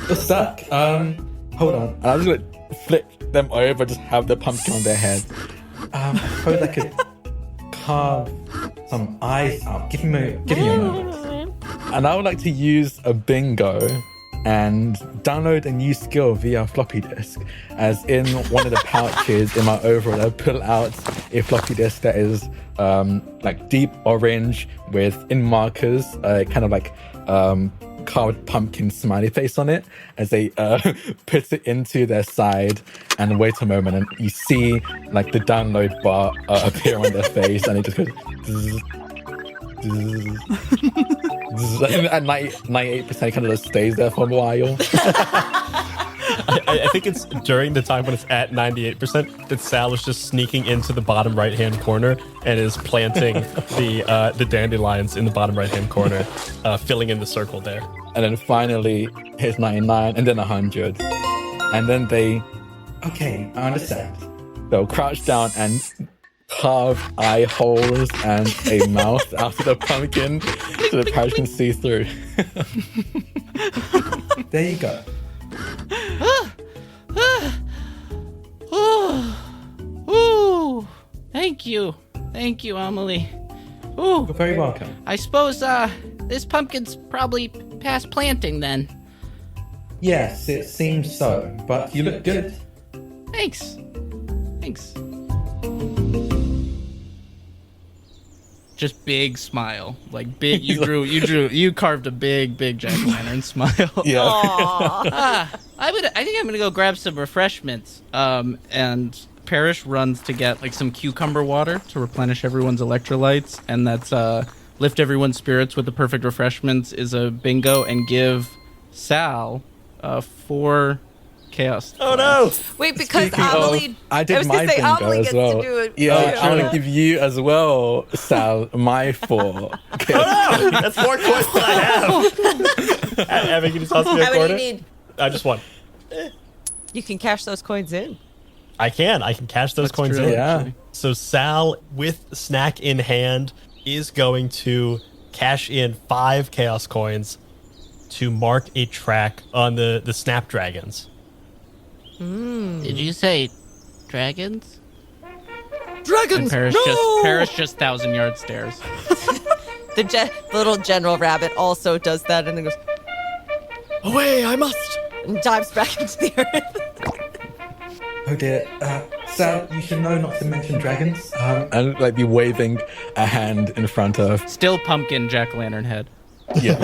you're stuck. Hold on. And I'm just going to flip them over, just have the pumpkin on their head. I suppose I could carve some eyes out. Give me a moment. And I would like to use a bingo and download a new skill via floppy disk. As in one of the pouches in my overall, I pull out a floppy disk that is like deep orange with in markers, kind of like carved pumpkin smiley face on it, as they put it into their side and wait a moment, and you see like the download bar appear on their face, and it just goes zzz, and 98% kind of just stays there for a while. I think it's during the time when it's at 98% that Sal is just sneaking into the bottom right-hand corner and is planting the dandelions in the bottom right-hand corner, filling in the circle there. And then finally hits 99 and then 100. And then okay, I understand. They'll crouch down and carve eye holes and a mouth out of the pumpkin so the Parish can see through. There you go. Thank you, Amelie. Ooh, You're very welcome. I suppose this pumpkin's probably past planting then. Yes, it seems so, but you look good. Thanks. Just big smile, like big. You carved a big jack-o'-lantern smile. Yeah. I think I'm gonna go grab some refreshments. And Parish runs to get like some cucumber water to replenish everyone's electrolytes, and that's lift everyone's spirits with the perfect refreshments is a bingo, and give Sal 4 chaos. Oh no! Wait, because Amelie, I did my bingo Amelie as gets well. to do it. Yeah, I want to give you as well, Sal, my 4. Okay. Oh no! That's 4 coins that I have. Abby, can you toss me a How quarter? many you need? Just 1. You can cash those coins in. I can cash those coins true, in. Yeah. So Sal, with snack in hand, is going to cash in 5 chaos coins to mark a track on the snapdragons. Did you say dragons? Dragons! And Parish just 1,000-yard stares. The little general rabbit also does that and then goes, Away, I must! and dives back into the earth. Oh dear. Sal, you should know not to mention dragons. And like be waving a hand in front of. Still pumpkin jack-o'-lantern head. Yeah.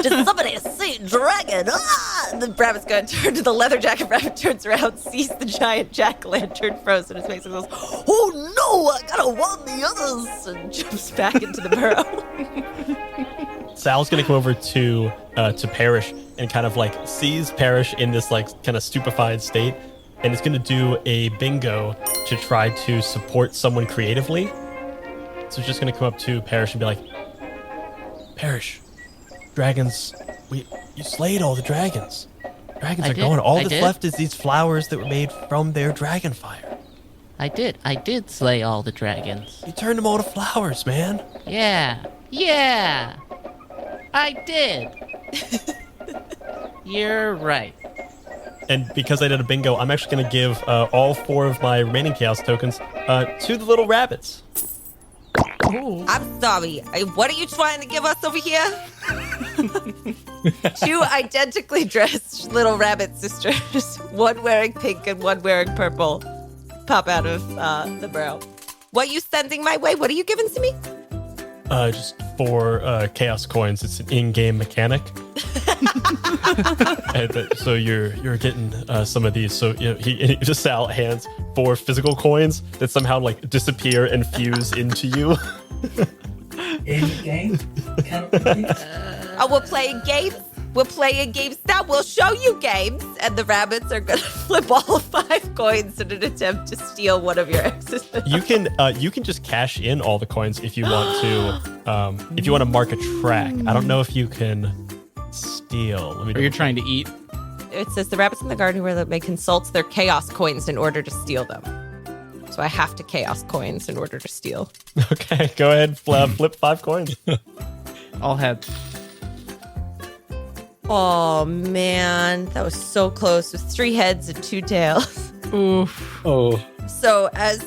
Did somebody see dragon? Ah! And the rabbit's going to turn to the leather jacket. Rabbit turns around, sees the giant jack-o'-lantern frozen in his face and goes, oh no, I gotta warn the others, and jumps back into the burrow. Sal's gonna come over to Parish and kind of like sees Parish in this like kind of stupefied state, and is gonna do a bingo to try to support someone creatively. So it's just gonna come up to Parish and be like, Parish, dragons, you slayed all the dragons. Dragons are gone. All that's left is these flowers that were made from their dragon fire. I did slay all the dragons. You turned them all to flowers, man. Yeah, I did. You're right. And because I did a bingo, I'm actually going to give all 4 of my remaining chaos tokens to the little rabbits. Ooh. I'm sorry. What are you trying to give us over here? 2 identically dressed little rabbit sisters, one wearing pink and one wearing purple, pop out of the burrow. What are you sending my way? What are you giving to me? Just 4 chaos coins. It's an in-game mechanic. So you're getting some of these. So he just Sal hands 4 physical coins that somehow like disappear and fuse into you. In game? We're playing games. We're playing games now. We'll show you games. And the rabbits are going to flip all 5 coins in an attempt to steal one of your exes. You can just cash in all the coins if you want to. If you want to mark a track. I don't know if you can steal. Or you're trying to eat. It says the rabbits in the garden where they consult their chaos coins in order to steal them. So I have to chaos coins in order to steal. Okay, go ahead. Flip 5 coins. All heads. Oh, man. That was so close with 3 heads and 2 tails. Oof. Oh. So as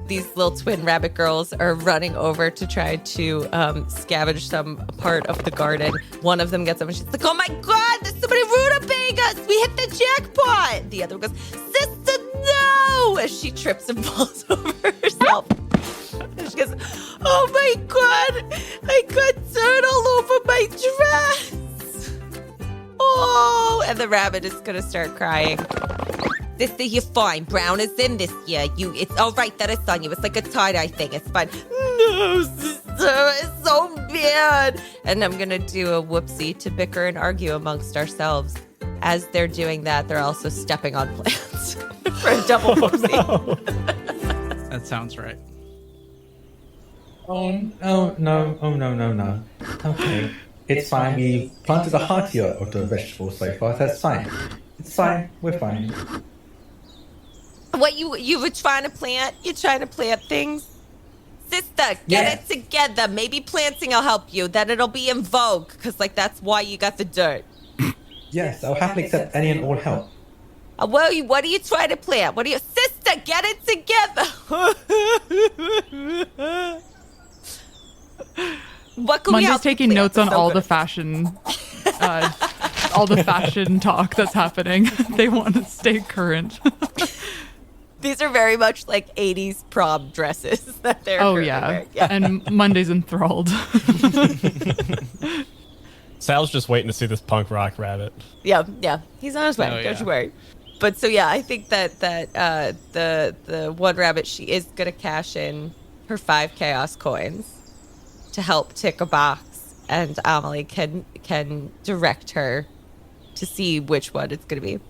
these little twin rabbit girls are running over to try to scavenge some part of the garden, one of them gets up and she's like, oh my God, there's somebody rutabaga us. We hit the jackpot. The other one goes, sister, no, as she trips and falls over herself. And she goes, oh my God, I got dirt all over my dress. Oh, and the rabbit is going to start crying. Sister, you're fine. Brown is in this year. It's all right that it's on you. It's like a tie-dye thing. It's fine. No, sister, it's so bad. And I'm going to do a whoopsie to bicker and argue amongst ourselves. As they're doing that, they're also stepping on plants for a double whoopsie. No. That sounds right. Oh, no. Okay. It's fine. We planted a heartier of the vegetables so far. That's fine. It's fine. We're fine. What you were trying to plant? You're trying to plant things? Sister, get it together. Maybe planting will help you. Then it'll be in vogue. Because, that's why you got the dirt. Yes, I'll happily accept any and all help. What are you trying to plant? Sister, get it together. What can we Monday's help taking you notes plant? on all the fashion talk that's happening. They want to stay current. These are very much like 80s prom dresses that they're wearing. Yeah. And Monday's enthralled. Sal's just waiting to see this punk rock rabbit. Yeah. He's on his way. Don't you worry. But so I think that the one rabbit, she is gonna cash in her 5 chaos coins to help tick a box, and Amelie can direct her to see which one it's gonna be.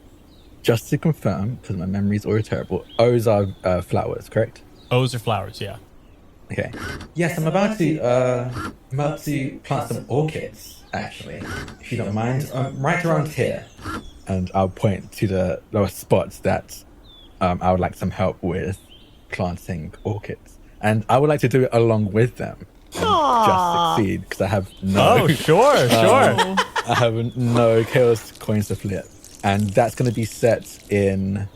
Just to confirm, because my memory's already terrible, O's are flowers, correct? O's are flowers, yeah. Okay. Yes, I'm about to plant some orchids, actually, if you don't mind, right around here. And I'll point to the lower spots that I would like some help with planting orchids. And I would like to do it along with them. Just succeed, because I have no... Oh, sure. I have no chaos coins to flip. And that's going to be set in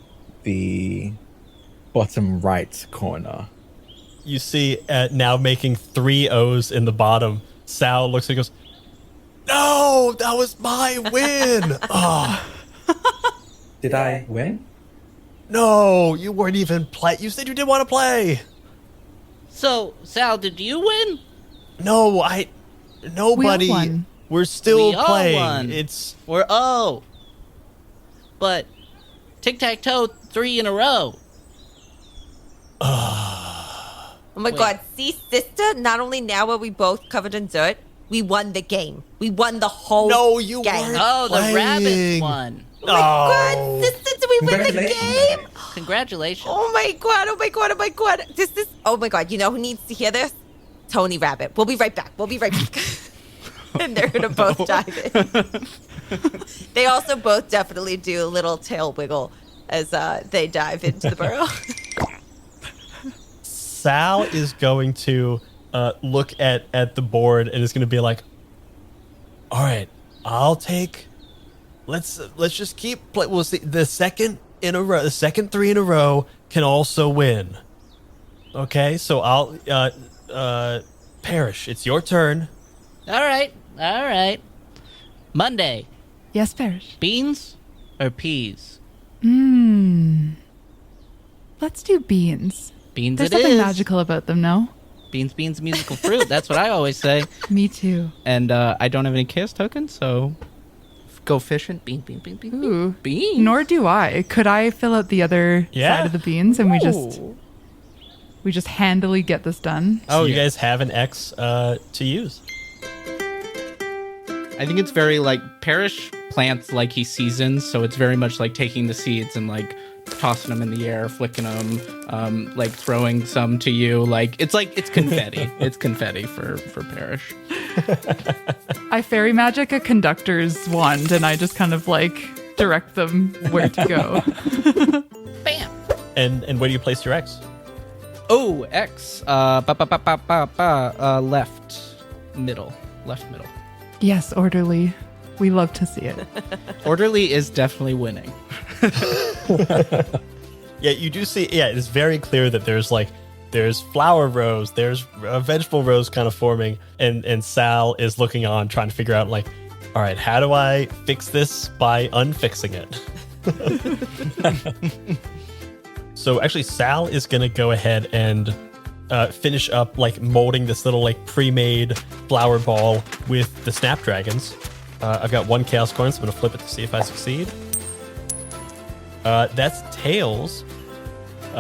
the bottom right corner. You see, now making 3 O's in the bottom, Sal looks and goes, no, that was my win. Oh. Did I win? No, you weren't even play. You said you didn't want to play. So, Sal, did you win? No, nobody. We all won. We're still We all playing. won. But Tic-Tac-Toe 3 in a row. Oh my God. See, sister, not only now are we both covered in dirt, we won the game. We won the whole No, you game. weren't. Oh, the playing. rabbit won. Oh my God, sister, did we win the game? Congratulations. Oh my God, oh my God, oh my God. Oh my God, you know who needs to hear this? Tony Rabbit. We'll be right back. And they're going to both dive in. They also both definitely do a little tail wiggle as they dive into the burrow. Sal is going to look at the board and is going to be like, all right, I'll take... Let's just keep play. We'll see. The second 3 in a row can also win. Okay, so I'll Parish, it's your turn. All right. Monday, Yes, Parish. beans or peas? Let's do beans. Beans There's it something is. magical about them, no? Beans, musical fruit. That's what I always say. Me too. And I don't have any chaos tokens, so go fishing. Bean. Ooh. Beans. Nor do I. Could I fill out the other Yeah. side of the beans and Ooh. we just handily get this done? So you guys have an X to use. I think it's very like Parish plants like he seasons, so it's very much like taking the seeds and like tossing them in the air, flicking them, like throwing some to you. Like it's confetti. It's confetti for Parish. I fairy magic a conductor's wand and I just kind of like direct them where to go. Bam. And where do you place your X? Oh, X. Left middle. Yes, orderly. We love to see it. Orderly is definitely winning. Yeah, you do see. Yeah, it's very clear that there's flower rows, there's vegetable rows kind of forming, and Sal is looking on, trying to figure out like, all right, how do I fix this by unfixing it? So actually, Sal is gonna go ahead and finish up like molding this little like pre-made flower ball with the snapdragons. I've got 1 chaos coin, so I'm gonna flip it to see if I succeed. That's tails.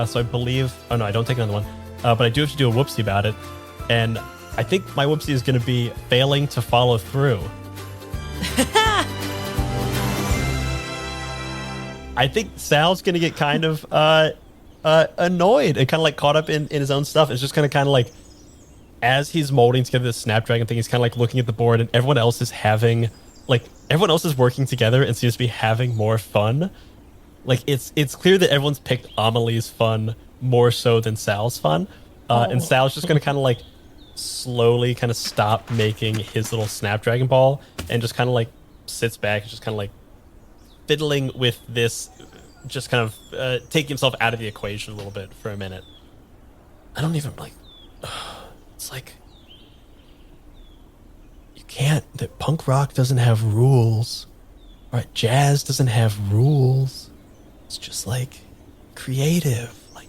So I believe... Oh, no, I don't take another one. But I do have to do a whoopsie about it. And I think my whoopsie is going to be failing to follow through. I think Sal's going to get kind of annoyed and kind of like caught up in his own stuff. It's just kind of like... As he's molding together this Snapdragon thing, he's kind of like looking at the board and everyone else is having... Like, everyone else is working together and seems to be having more fun. Like, it's clear that everyone's picked Amelie's fun more so than Sal's fun. And Sal's just going to kind of, like, slowly kind of stop making his little Snapdragon ball and just kind of, like, sits back and just kind of, like, fiddling with this, just kind of taking himself out of the equation a little bit for a minute. I don't even, like... It's like... You can't... That punk rock doesn't have rules. Right? Jazz doesn't have rules. It's just like creative, like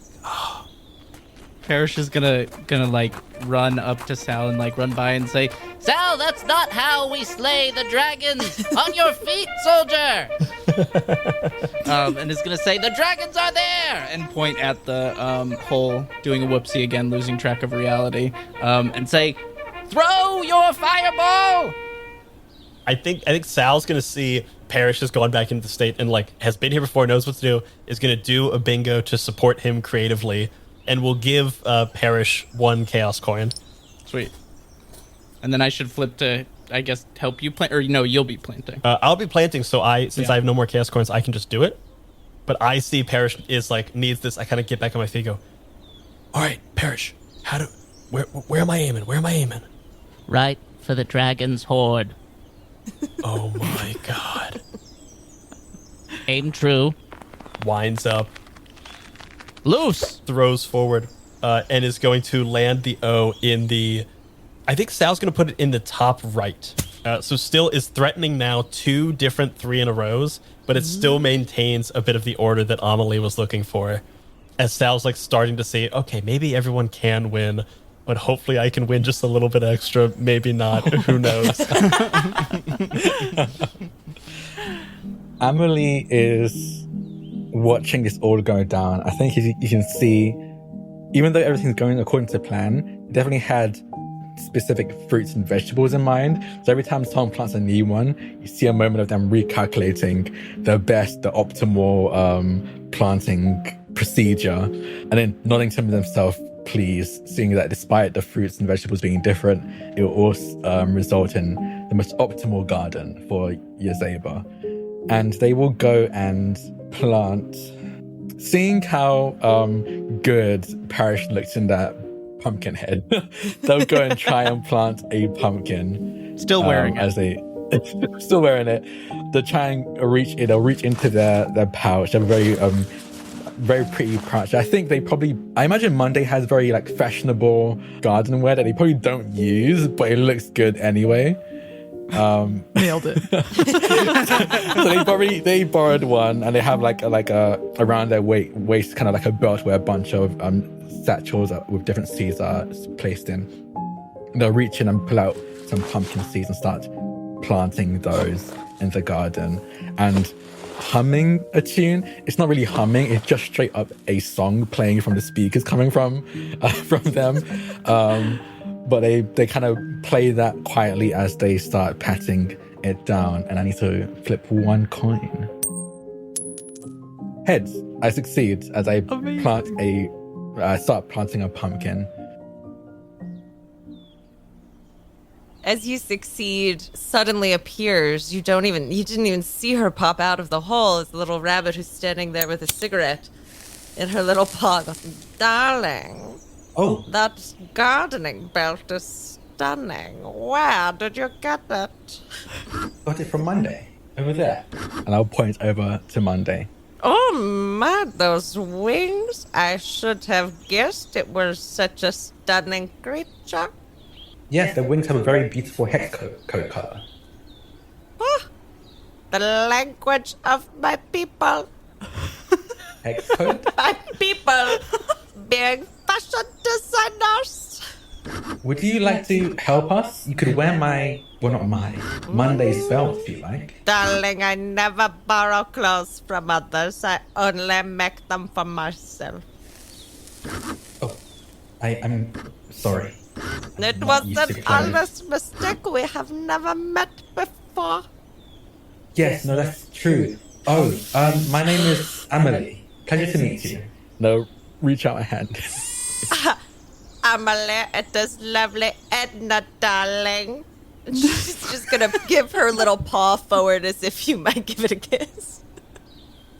Parish is gonna like run up to Sal and like run by and say, "Sal, that's not how we slay the dragons. On your feet, soldier." And is gonna say, "The dragons are there," and point at the hole, doing a whoopsie again, losing track of reality, and say, "Throw your fireball." I think Sal's gonna see Parish has gone back into the state and like has been here before, knows what to do, is gonna do a bingo to support him creatively, and will give Parish 1 chaos coin. Sweet. And then I should flip to, I guess, help you plant, or no, you'll be planting. I'll be planting, so I have no more chaos coins, I can just do it. But I see Parish is like needs this. I kind of get back on my feet, go, all right, Parish, where am I aiming? Where am I aiming? Right for the dragon's horde. Oh my god. Aim true. Winds up. Loose. Throws forward. And is going to land the O in the... I think Sal's going to put it in the top right. So still is threatening now 2 different 3 in a rows, but it still maintains a bit of the order that Amelie was looking for. As Sal's like starting to say, okay, maybe everyone can win, but hopefully I can win just a little bit extra. Maybe not. Who knows? Amelie is watching this all go down. I think you can see, even though everything's going according to plan, it definitely had specific fruits and vegetables in mind. So every time someone plants a new one, you see a moment of them recalculating the optimal planting procedure, and then nodding to themselves, pleased, seeing that despite the fruits and vegetables being different, it will all result in the most optimal garden for Yazeba. And they will go and plant. Seeing how good Parish looked in that pumpkin head, they'll go and try and plant a pumpkin. Still wearing it. As they still wearing it. They'll try and reach into their pouch. They have a very pretty pouch. I think I imagine Monday has very like fashionable garden wear that they probably don't use, but it looks good anyway. Nailed it. So they borrowed one, and they have like a around their waist, kind of like a belt where a bunch of satchels with different seeds are placed in. And they'll reach in and pull out some pumpkin seeds and start planting those in the garden and humming a tune. It's not really humming, it's just straight up a song playing from the speakers coming from them. But they kind of play that quietly as they start patting it down. And I need to flip one coin. Heads. I succeed as I start planting a pumpkin. As you succeed, suddenly appears. You didn't even see her pop out of the hole. As the little rabbit who's standing there with a cigarette in her little paw goes, darling. Oh. That gardening belt is stunning. Where did you get it? Got it from Monday. Over there. And I'll point over to Monday. Oh my, those wings. I should have guessed it was such a stunning creature. Yes, the wings have a very beautiful hex code color. The language of my people. Hex code? My people being fashion designers. Would you like to help us? You could wear Monday's belt if you like. Darling, I never borrow clothes from others. I only make them for myself. Oh, I'm sorry. It was an honest mistake. We have never met before. Yes, no, that's true. Oh, my name is Amelie. Pleasure to meet you. No, reach out a hand. Amelie, it is lovely. Edna, darling. She's just gonna give her little paw forward as if you might give it a kiss.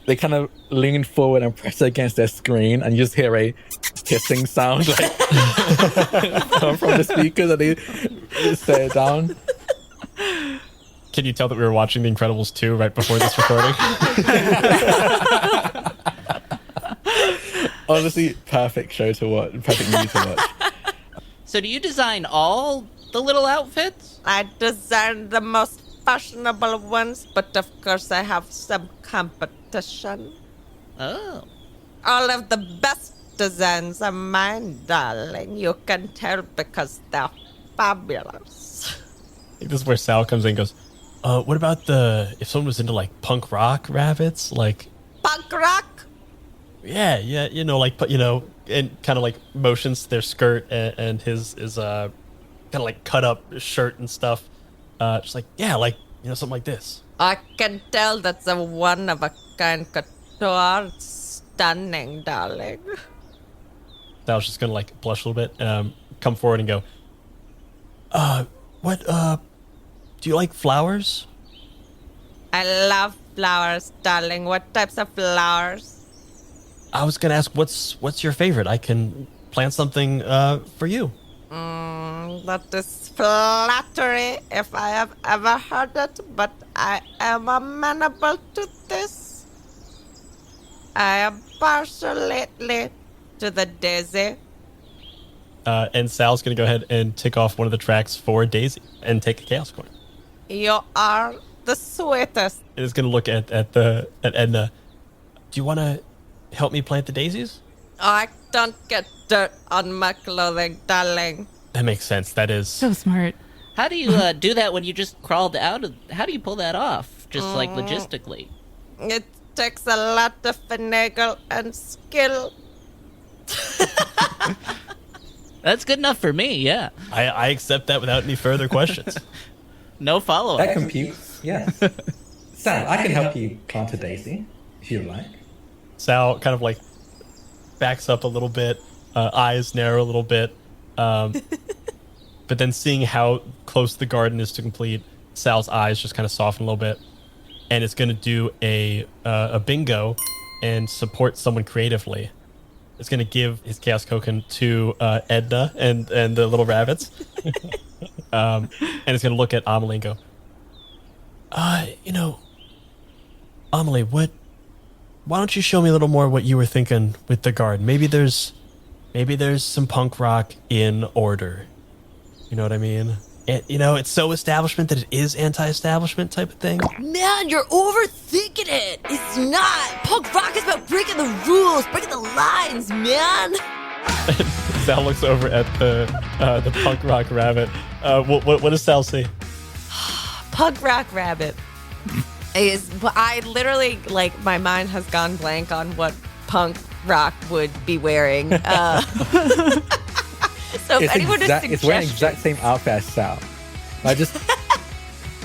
They kind of lean forward and press against their screen, and you just hear a hissing sound like come from the speakers, and they set it down. Can you tell that we were watching The Incredibles 2 right before this recording? Honestly, perfect show to watch. Perfect movie to watch. So do you design all the little outfits? I design the most fashionable ones, but of course I have some competition. Oh. All of the best designs are mine, darling. You can tell because they're fabulous. I think this is where Sal comes in and goes, what about if someone was into like punk rock rabbits? Like punk rock? Yeah, and kind of like motions their skirt and his kind of like cut up shirt and stuff. Just like, yeah, like, something like this. I can tell that's a one-of-a-kind couture. It's stunning, darling. Sal's just gonna like blush a little bit, come forward and go, do you like flowers? I love flowers, darling. What types of flowers? I was gonna ask, what's your favorite? I can plant something for you. That is flattery if I have ever heard it, but I am amenable to this. I am partial lately to the daisy. And Sal's gonna go ahead and tick off one of the tracks for Daisy and take a chaos coin. You are the sweetest. And it's gonna look at Edna. Do you want to help me plant the daisies? I don't get dirt on my clothing, darling. That makes sense. That is So smart. How do you do that when you just crawled out of... How do you pull that off? Just, like, logistically. It takes a lot of finagle and skill. That's good enough for me, yeah. I accept that without any further questions. No follow-up. That computes, yes. Sal, I can help you plant a daisy, if you like. Sal kind of like backs up a little bit, eyes narrow a little bit, but then seeing how close the garden is to complete, Sal's eyes just kind of soften a little bit, and it's going to do a bingo and support someone creatively. It's going to give his chaos token to Edna and the little rabbits, and it's going to look at Amelie and go, Amelie, why don't you show me a little more what you were thinking with the garden? Maybe there's some punk rock in order. You know what I mean? It's so establishment that it is anti-establishment type of thing. Man, you're overthinking it. It's not. Punk rock is about breaking the rules, breaking the lines, man. Sal looks over at the punk rock rabbit. What does Sal say? Punk rock rabbit. I literally, like, my mind has gone blank on what punk rock would be wearing. So if anyone has It's wearing the exact same outfit as Sal. I just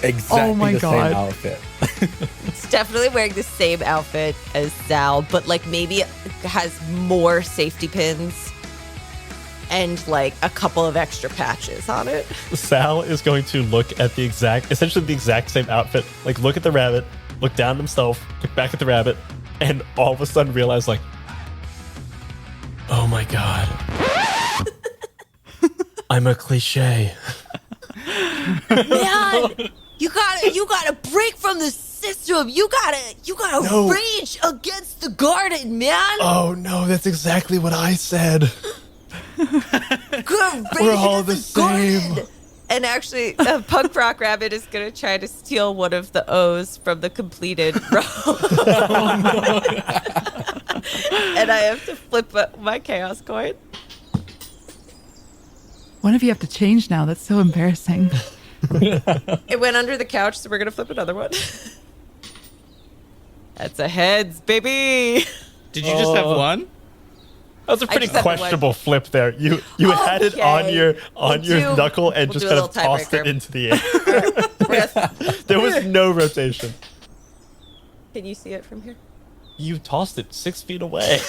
exactly same outfit. It's definitely wearing the same outfit as Sal, but like maybe it has more safety pins and like a couple of extra patches on it. Sal is going to look at essentially the exact same outfit. Like, look at the rabbit, look down at himself, look back at the rabbit, and all of a sudden realize, like, oh my god, I'm a cliche. Man, you gotta break from the system. You gotta rage against the garden, man. Oh no, that's exactly what I said. We're all the same. Garden. And actually, a punk rock rabbit is gonna try to steal one of the O's from the completed row. And I have to flip my chaos coin. One of you have to change now. That's so embarrassing. It went under the couch, so we're gonna flip another one. That's a heads, baby. Did you just have one? That was a pretty questionable flip there. You had it on your knuckle and just kind of tossed it into the air. There was no rotation. Can you see it from here? You tossed it 6 feet away.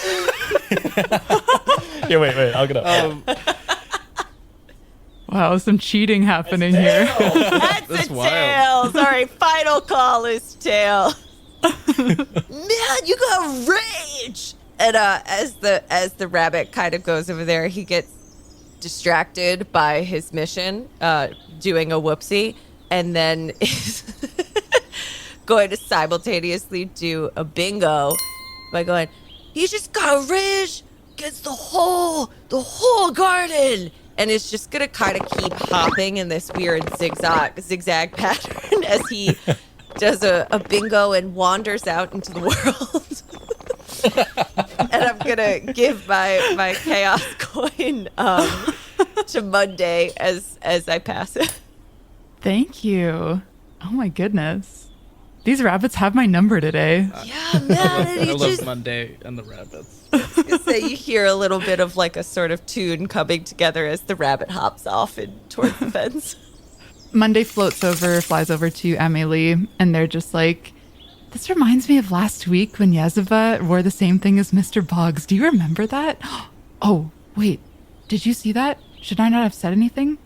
Here, wait. I'll get up. Wow, some cheating happening here. That's a tail. Sorry, final call is tail. Man, you got rage. And as the rabbit kind of goes over there, he gets distracted by his mission, doing a whoopsie, and then is going to simultaneously do a bingo by going, "He just got rage against the whole garden." And it's just going to kind of keep hopping in this weird zigzag pattern as he does a bingo and wanders out into the world. And I'm going to give my chaos coin to Monday as I pass it. Thank you. Oh my goodness. These rabbits have my number today. Yeah, man. I love Monday and the rabbits. So you hear a little bit of like a sort of tune coming together as the rabbit hops off and towards the fence. Monday flies over to Amelie, and they're just like, "This reminds me of last week when Yazeba wore the same thing as Mr. Boggs. Do you remember that? Oh, wait. Did you see that? Should I not have said anything?"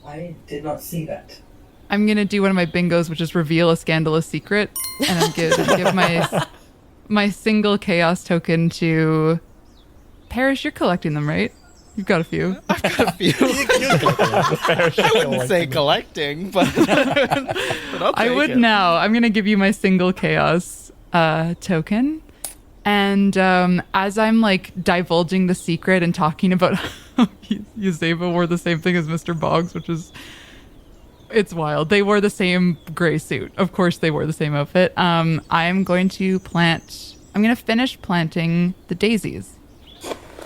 I did not see that. I'm going to do one of my bingos, which is reveal a scandalous secret. And I'm going to give my single chaos token to Parish. You're collecting them, right? You've got a few. I've got a few. I wouldn't say collecting, but I would now. I'm going to give you my single chaos token. And as I'm like divulging the secret and talking about how Yazeba wore the same thing as Mr. Boggs, which is It's wild. They wore the same gray suit. Of course they wore the same outfit. I'm going to finish planting the daisies.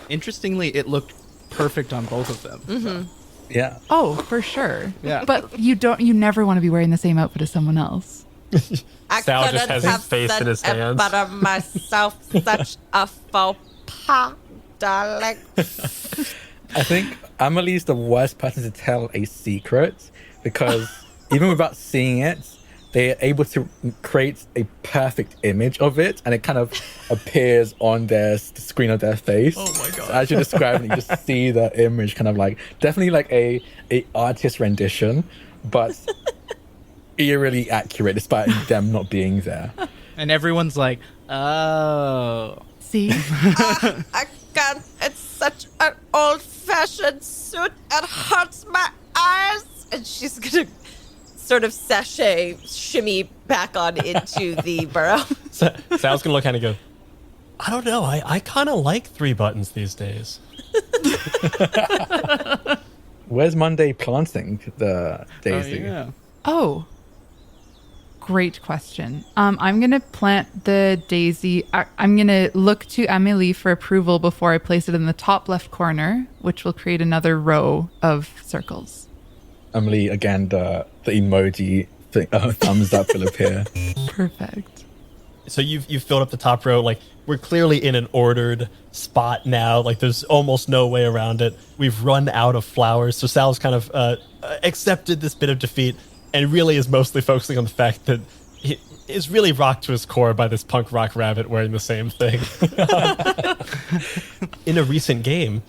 Interestingly, it looked perfect on both of them. Mm-hmm. Yeah. Oh, for sure. Yeah. But you never want to be wearing the same outfit as someone else. Sal just has his face in his hands. But of myself, such a faux pas, darling. I think Amelie's the worst person to tell a secret because even without seeing it, they're able to create a perfect image of it, and it kind of appears on the screen of their face. Oh my god! So as you're describing, you just see the image, kind of like definitely like a artist rendition, but eerily accurate despite them not being there. And everyone's like, "Oh, see, I can't. It's such an old-fashioned suit. It hurts my eyes." And she's gonna sort of shimmy back on into the burrow. Sal's gonna look at it and go, I don't know. I kind of like 3 buttons these days. Where's Monday planting the daisy? Oh, great question. I'm going to plant the daisy. I'm going to look to Amelie for approval before I place it in the top left corner, which will create another row of circles. Amelie, again, the emoji thing, thumbs up will appear. Perfect. So you've filled up the top row. Like, we're clearly in an ordered spot now. Like, there's almost no way around it. We've run out of flowers. So Sal's kind of accepted this bit of defeat and really is mostly focusing on the fact that he is really rocked to his core by this punk rock rabbit wearing the same thing. In a recent game,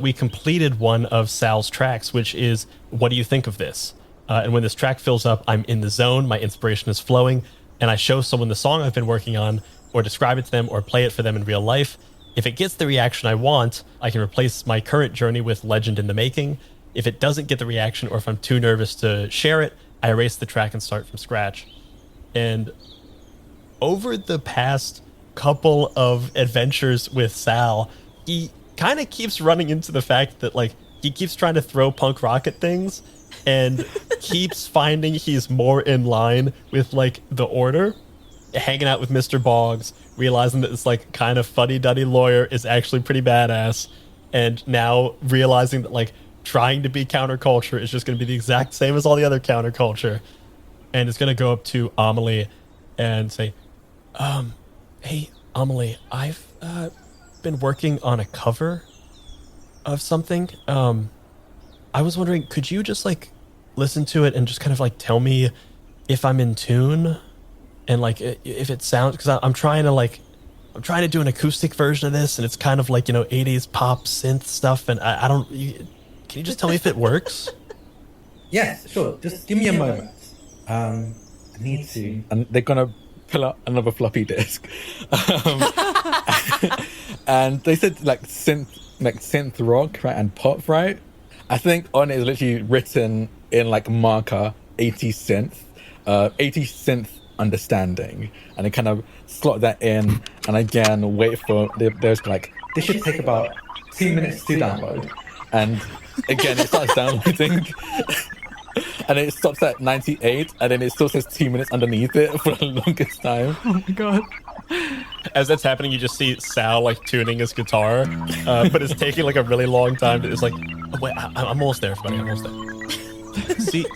we completed one of Sal's tracks, which is, what do you think of this? And when this track fills up, I'm in the zone, my inspiration is flowing, and I show someone the song I've been working on, or describe it to them, or play it for them in real life. If it gets the reaction I want, I can replace my current journey with Legend in the Making. If it doesn't get the reaction, or if I'm too nervous to share it, I erase the track and start from scratch. And over the past couple of adventures with Sal, he kind of keeps running into the fact that, like, he keeps trying to throw punk rock at things and keeps finding he's more in line with, like, the order. Hanging out with Mr. Boggs, realizing that this, like, kind of fuddy-duddy lawyer is actually pretty badass, and now realizing that, like, trying to be counterculture is just going to be the exact same as all the other counterculture. And it's going to go up to Amelie and say, hey, Amelie, I've been working on a cover of something. I was wondering, could you just, like, listen to it and just kind of, like, tell me if I'm in tune and, like, if it sounds, because I'm trying to do an acoustic version of this, and it's kind of like, 80s pop synth stuff, and I don't, can you just tell me if it works? Yes, sure. Just give me a moment. I need to. And they're gonna pull out another floppy disk, and they said like synth rock, right, and pop, right? I think on it is literally written in like marker 80 synth understanding, and they kind of slot that in, and again wait for there's like this should take about 2 minutes to download, and again it starts downloading. And it stops at 98, and then it still says 2 minutes underneath it for the longest time. Oh my god. As that's happening, you just see Sal, like, tuning his guitar, but it's taking, like, a really long time. It's like, oh, wait, I'm almost there, everybody. I'm almost there. C.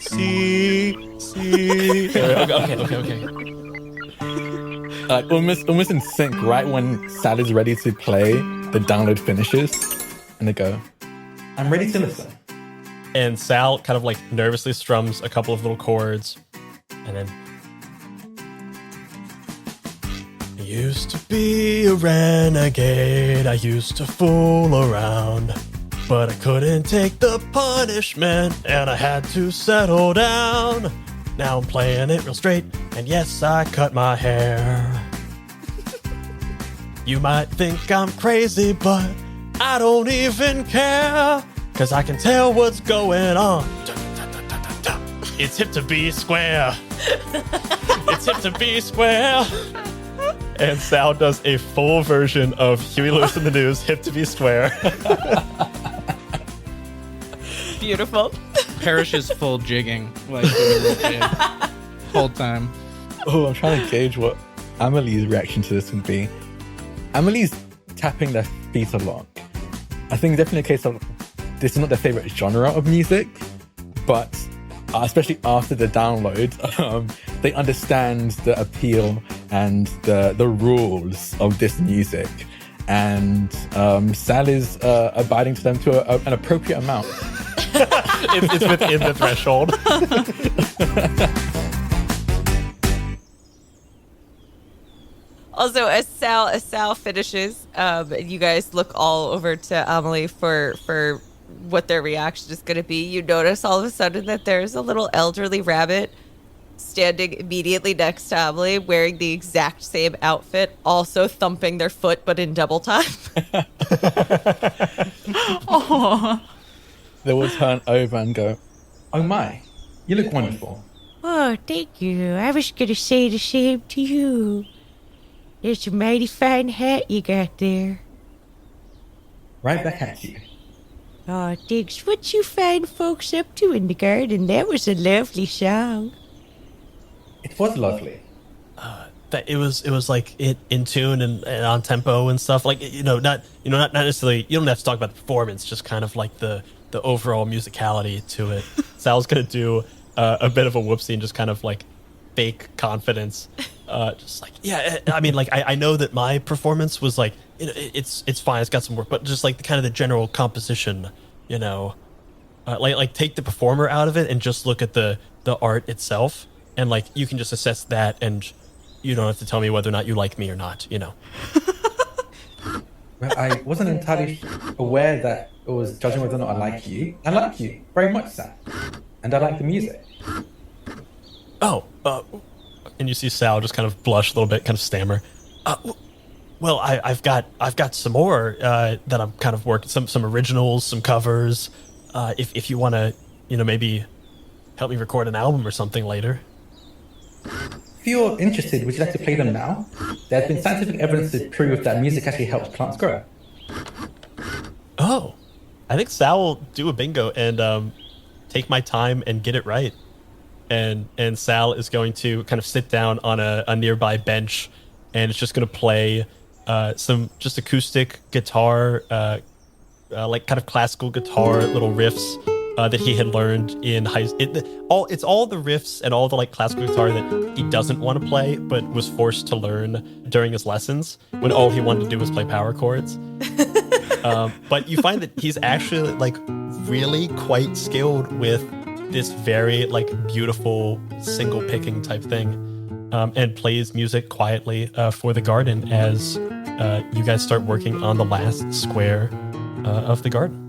Okay. Almost in sync, right when Sal is ready to play, the download finishes, and they go, I'm ready to listen. And Sal kind of, like, nervously strums a couple of little chords, and then... I used to be a renegade, I used to fool around, but I couldn't take the punishment, and I had to settle down. Now I'm playing it real straight, and yes, I cut my hair. You might think I'm crazy, but I don't even care. 'Cause I can tell what's going on. It's hip to be square. It's hip to be square. And Sal does a full version of Huey Lewis in the News, Hip to be Square. Beautiful. Parish is full jigging, like doing the jig whole time. Oh, I'm trying to gauge what Amelie's reaction to this would be. Amelie's tapping their feet along. I think definitely a case of this is not their favorite genre of music, but especially after the download, they understand the appeal and the rules of this music. And Sal is abiding to them to an appropriate amount. It's within the threshold. Also, as Sal finishes, you guys look all over to Amelie for what their reaction is going to be. You notice all of a sudden that there's a little elderly rabbit standing immediately next to Amelie, wearing the exact same outfit, also thumping their foot, but in double time. Oh, They will turn over and go, "Oh my, you look wonderful." Oh, thank you. I was going to say the same to you. It's a mighty fine hat you got there. Right back at you. Oh, thanks. What you fine folks up to in the garden? That was a lovely song. It was lovely. That it was like it in tune and on tempo and stuff. Like not necessarily. You don't have to talk about the performance. Just kind of like the overall musicality to it. Sal's gonna do a bit of a whoopsie and just kind of like fake confidence. Just like, yeah, I mean, like I know that my performance was like it's fine. It's got some work, but just like the kind of the general composition, like take the performer out of it and just look at the art itself, and like you can just assess that, and you don't have to tell me whether or not you like me or not. Well, I wasn't entirely aware that it was judging whether or not I like you. I like you very much, Sal, and I like the music. Oh, and you see Sal just kind of blush a little bit, kind of stammer. Well, I've got some more that I'm kind of working, some originals, some covers. If you want to, maybe help me record an album or something later. If you're interested, would you like to play them now? There's been scientific evidence to prove that music actually helps plants grow. Oh, I think Sal will do a bingo and take my time and get it right. And Sal is going to kind of sit down on a nearby bench, and it's just going to play some just acoustic guitar, like kind of classical guitar little riffs that he had learned in high school. It's all the riffs and all the like classical guitar that he doesn't want to play, but was forced to learn during his lessons when all he wanted to do was play power chords. But you find that he's actually like really quite skilled with this very like beautiful single picking type thing, and plays music quietly for the garden as you guys start working on the last square of the garden.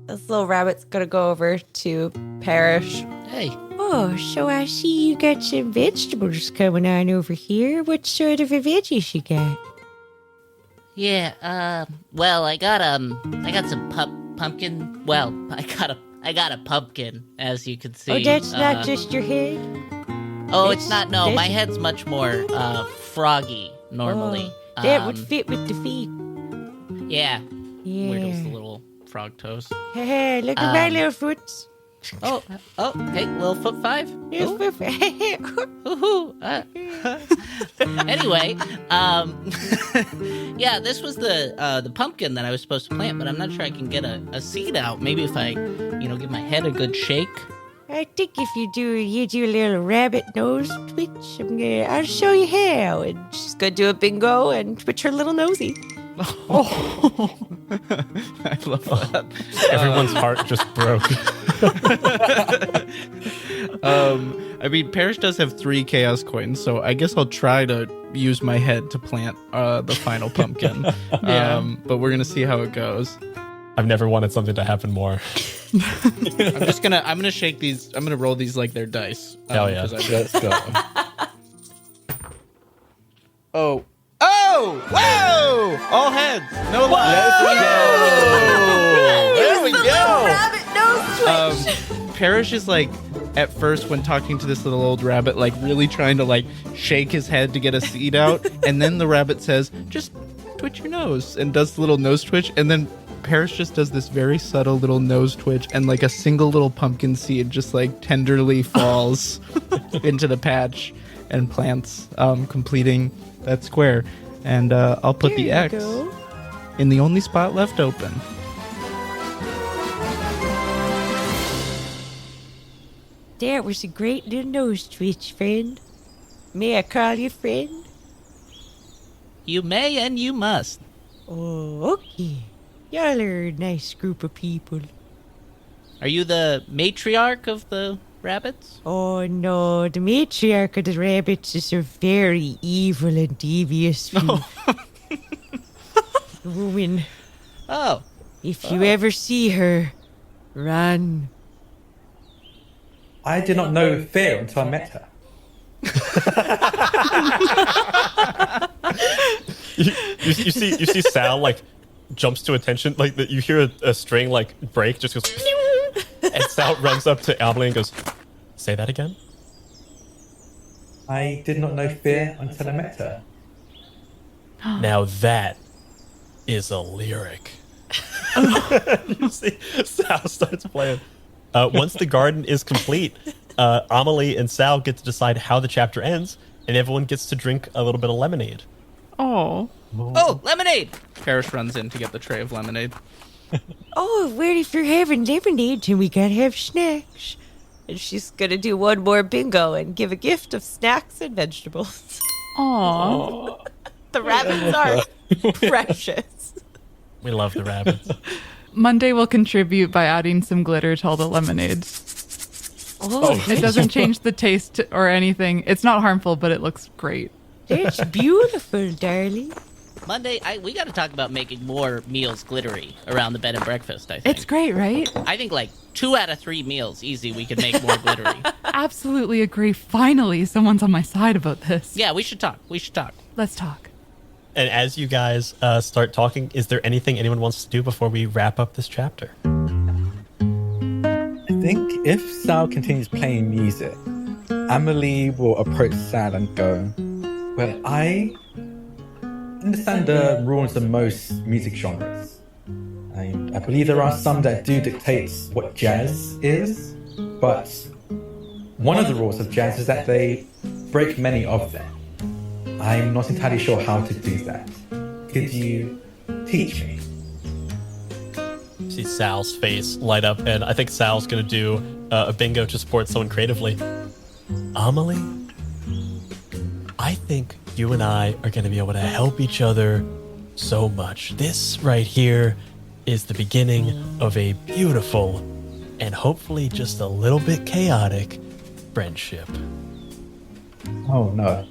This little rabbit's gonna go over to Parish. Hey. Oh, so I see you got some vegetables coming on over here. What sort of a veggies you got? Yeah, well, I got some pumpkin. Well, I got a pumpkin, as you can see. Oh, that's not just your head? Oh, it's not. No, my head's much more froggy normally. Oh, that would fit with the feet. Yeah. Yeah. Wiggles the little frog toes. Hey, look at my little foot. Oh, hey, little foot 5. Here's foot 5. Anyway, yeah, this was the pumpkin that I was supposed to plant, but I'm not sure I can get a seed out. Maybe if I, give my head a good shake. I think if you do a little rabbit nose twitch, I'll show you how. And she's gonna do a bingo and twitch her little nosy. Oh. I love that. Everyone's heart just broke. I mean, Parish does have 3 chaos coins, so I guess I'll try to use my head to plant the final pumpkin. Yeah. But we're gonna see how it goes. I've never wanted something to happen more. I'm gonna shake these. I'm gonna roll these like they're dice. Hell yeah. Let's go. Oh! Whoa! All heads. No lie. There we go. Rabbit nose twitch. Parish is like, at first when talking to this little old rabbit, like really trying to like shake his head to get a seed out, and then the rabbit says, "Just twitch your nose," and does the little nose twitch, and then Parish just does this very subtle little nose twitch, and like a single little pumpkin seed just like tenderly falls into the patch and plants, completing that square. And I'll put the X in the only spot left open. That was a great little nose twitch, friend. May I call you friend? You may and you must. Oh, okay. Y'all are a nice group of people. Are you the matriarch of the rabbits? Oh, no. The matriarch of the rabbits is a very evil and devious woman. Oh. If you ever see her, run. I did not know fear until I met her. you see Sal like jumps to attention, like that you hear a string like break, just goes and Sal runs up to Amelie and goes, say that again. I did not know fear until I met her. Now that is a lyric. You see Sal starts playing. Once the garden is complete, Amelie and Sal get to decide how the chapter ends, and everyone gets to drink a little bit of lemonade. Oh. Oh, lemonade! Parish runs in to get the tray of lemonade. Oh, well, if you're having lemonade, then we gotta have snacks. And she's gonna do one more bingo and give a gift of snacks and vegetables. Aww. The rabbits are precious. We love the rabbits. Monday will contribute by adding some glitter to all the lemonades. Oh, it doesn't change the taste or anything. It's not harmful, but it looks great. That's beautiful, darling. Monday, we got to talk about making more meals glittery around the bed and breakfast, I think. It's great, right? I think like 2 out of 3 meals, easy, we could make more glittery. Absolutely agree. Finally, someone's on my side about this. Yeah, we should talk. Let's talk. And as you guys start talking, is there anything anyone wants to do before we wrap up this chapter? I think if Sal continues playing music, Amelie will approach Sal and go, well, I understand the rules of most music genres. I believe there are some that do dictate what jazz is, but one of the rules of jazz is that they break many of them. I'm not entirely sure how to do that. Could you teach me? See Sal's face light up, and I think Sal's going to do a bingo to support someone creatively. Amelie, I think you and I are going to be able to help each other so much. This right here is the beginning of a beautiful and hopefully just a little bit chaotic friendship. Oh no,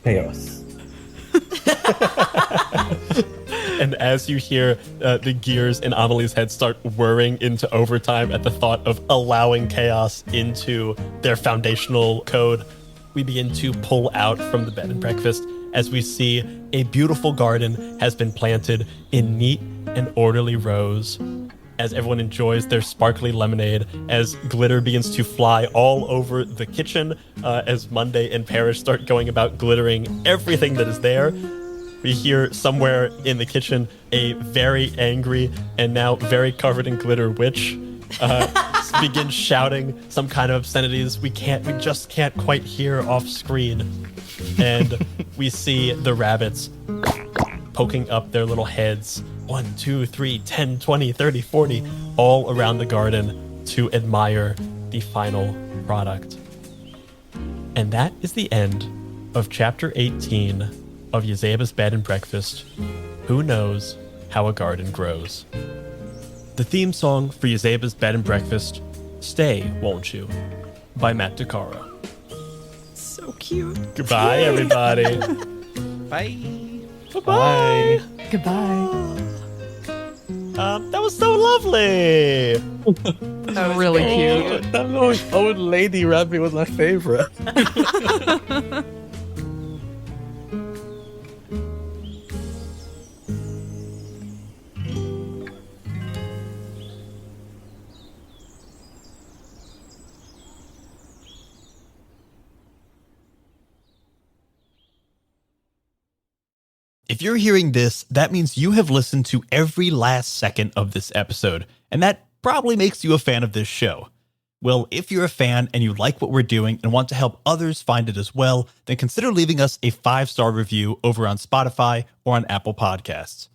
chaos. And as you hear the gears in Amelie's head start whirring into overtime at the thought of allowing chaos into their foundational code, we begin to pull out from the bed and breakfast as we see a beautiful garden has been planted in neat and orderly rows. As everyone enjoys their sparkly lemonade, as glitter begins to fly all over the kitchen, as Monday and Parish start going about glittering everything that is there. We hear somewhere in the kitchen a very angry and now very covered in glitter witch begin shouting some kind of obscenities we just can't quite hear off screen. And we see the rabbits poking up their little heads 1, 2, 3, 10, 20, 30, 40 all around the garden to admire the final product. And that is the end of chapter 18 of Yazeba's Bed and Breakfast. Who knows how a garden grows? The theme song for Yazeba's Bed and Breakfast, Stay, Won't You, by Matt DeCaro. So cute. Goodbye, everybody. Bye. Bye. Goodbye. That was so lovely. That was really cute. That old lady rabbit was my favorite. If If you're hearing this, that means you have listened to every last second of this episode, and that probably makes you a fan of this show. Well, if you're a fan and you like what we're doing and want to help others find it as well, then consider leaving us a 5-star review over on Spotify or on Apple Podcasts.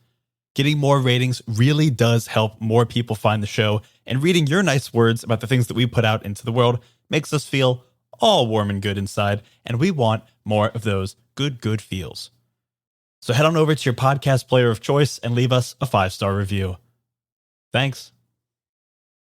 Getting more ratings really does help more people find the show, and reading your nice words about the things that we put out into the world makes us feel all warm and good inside, and we want more of those good feels. So head on over to your podcast player of choice and leave us a 5-star review. Thanks.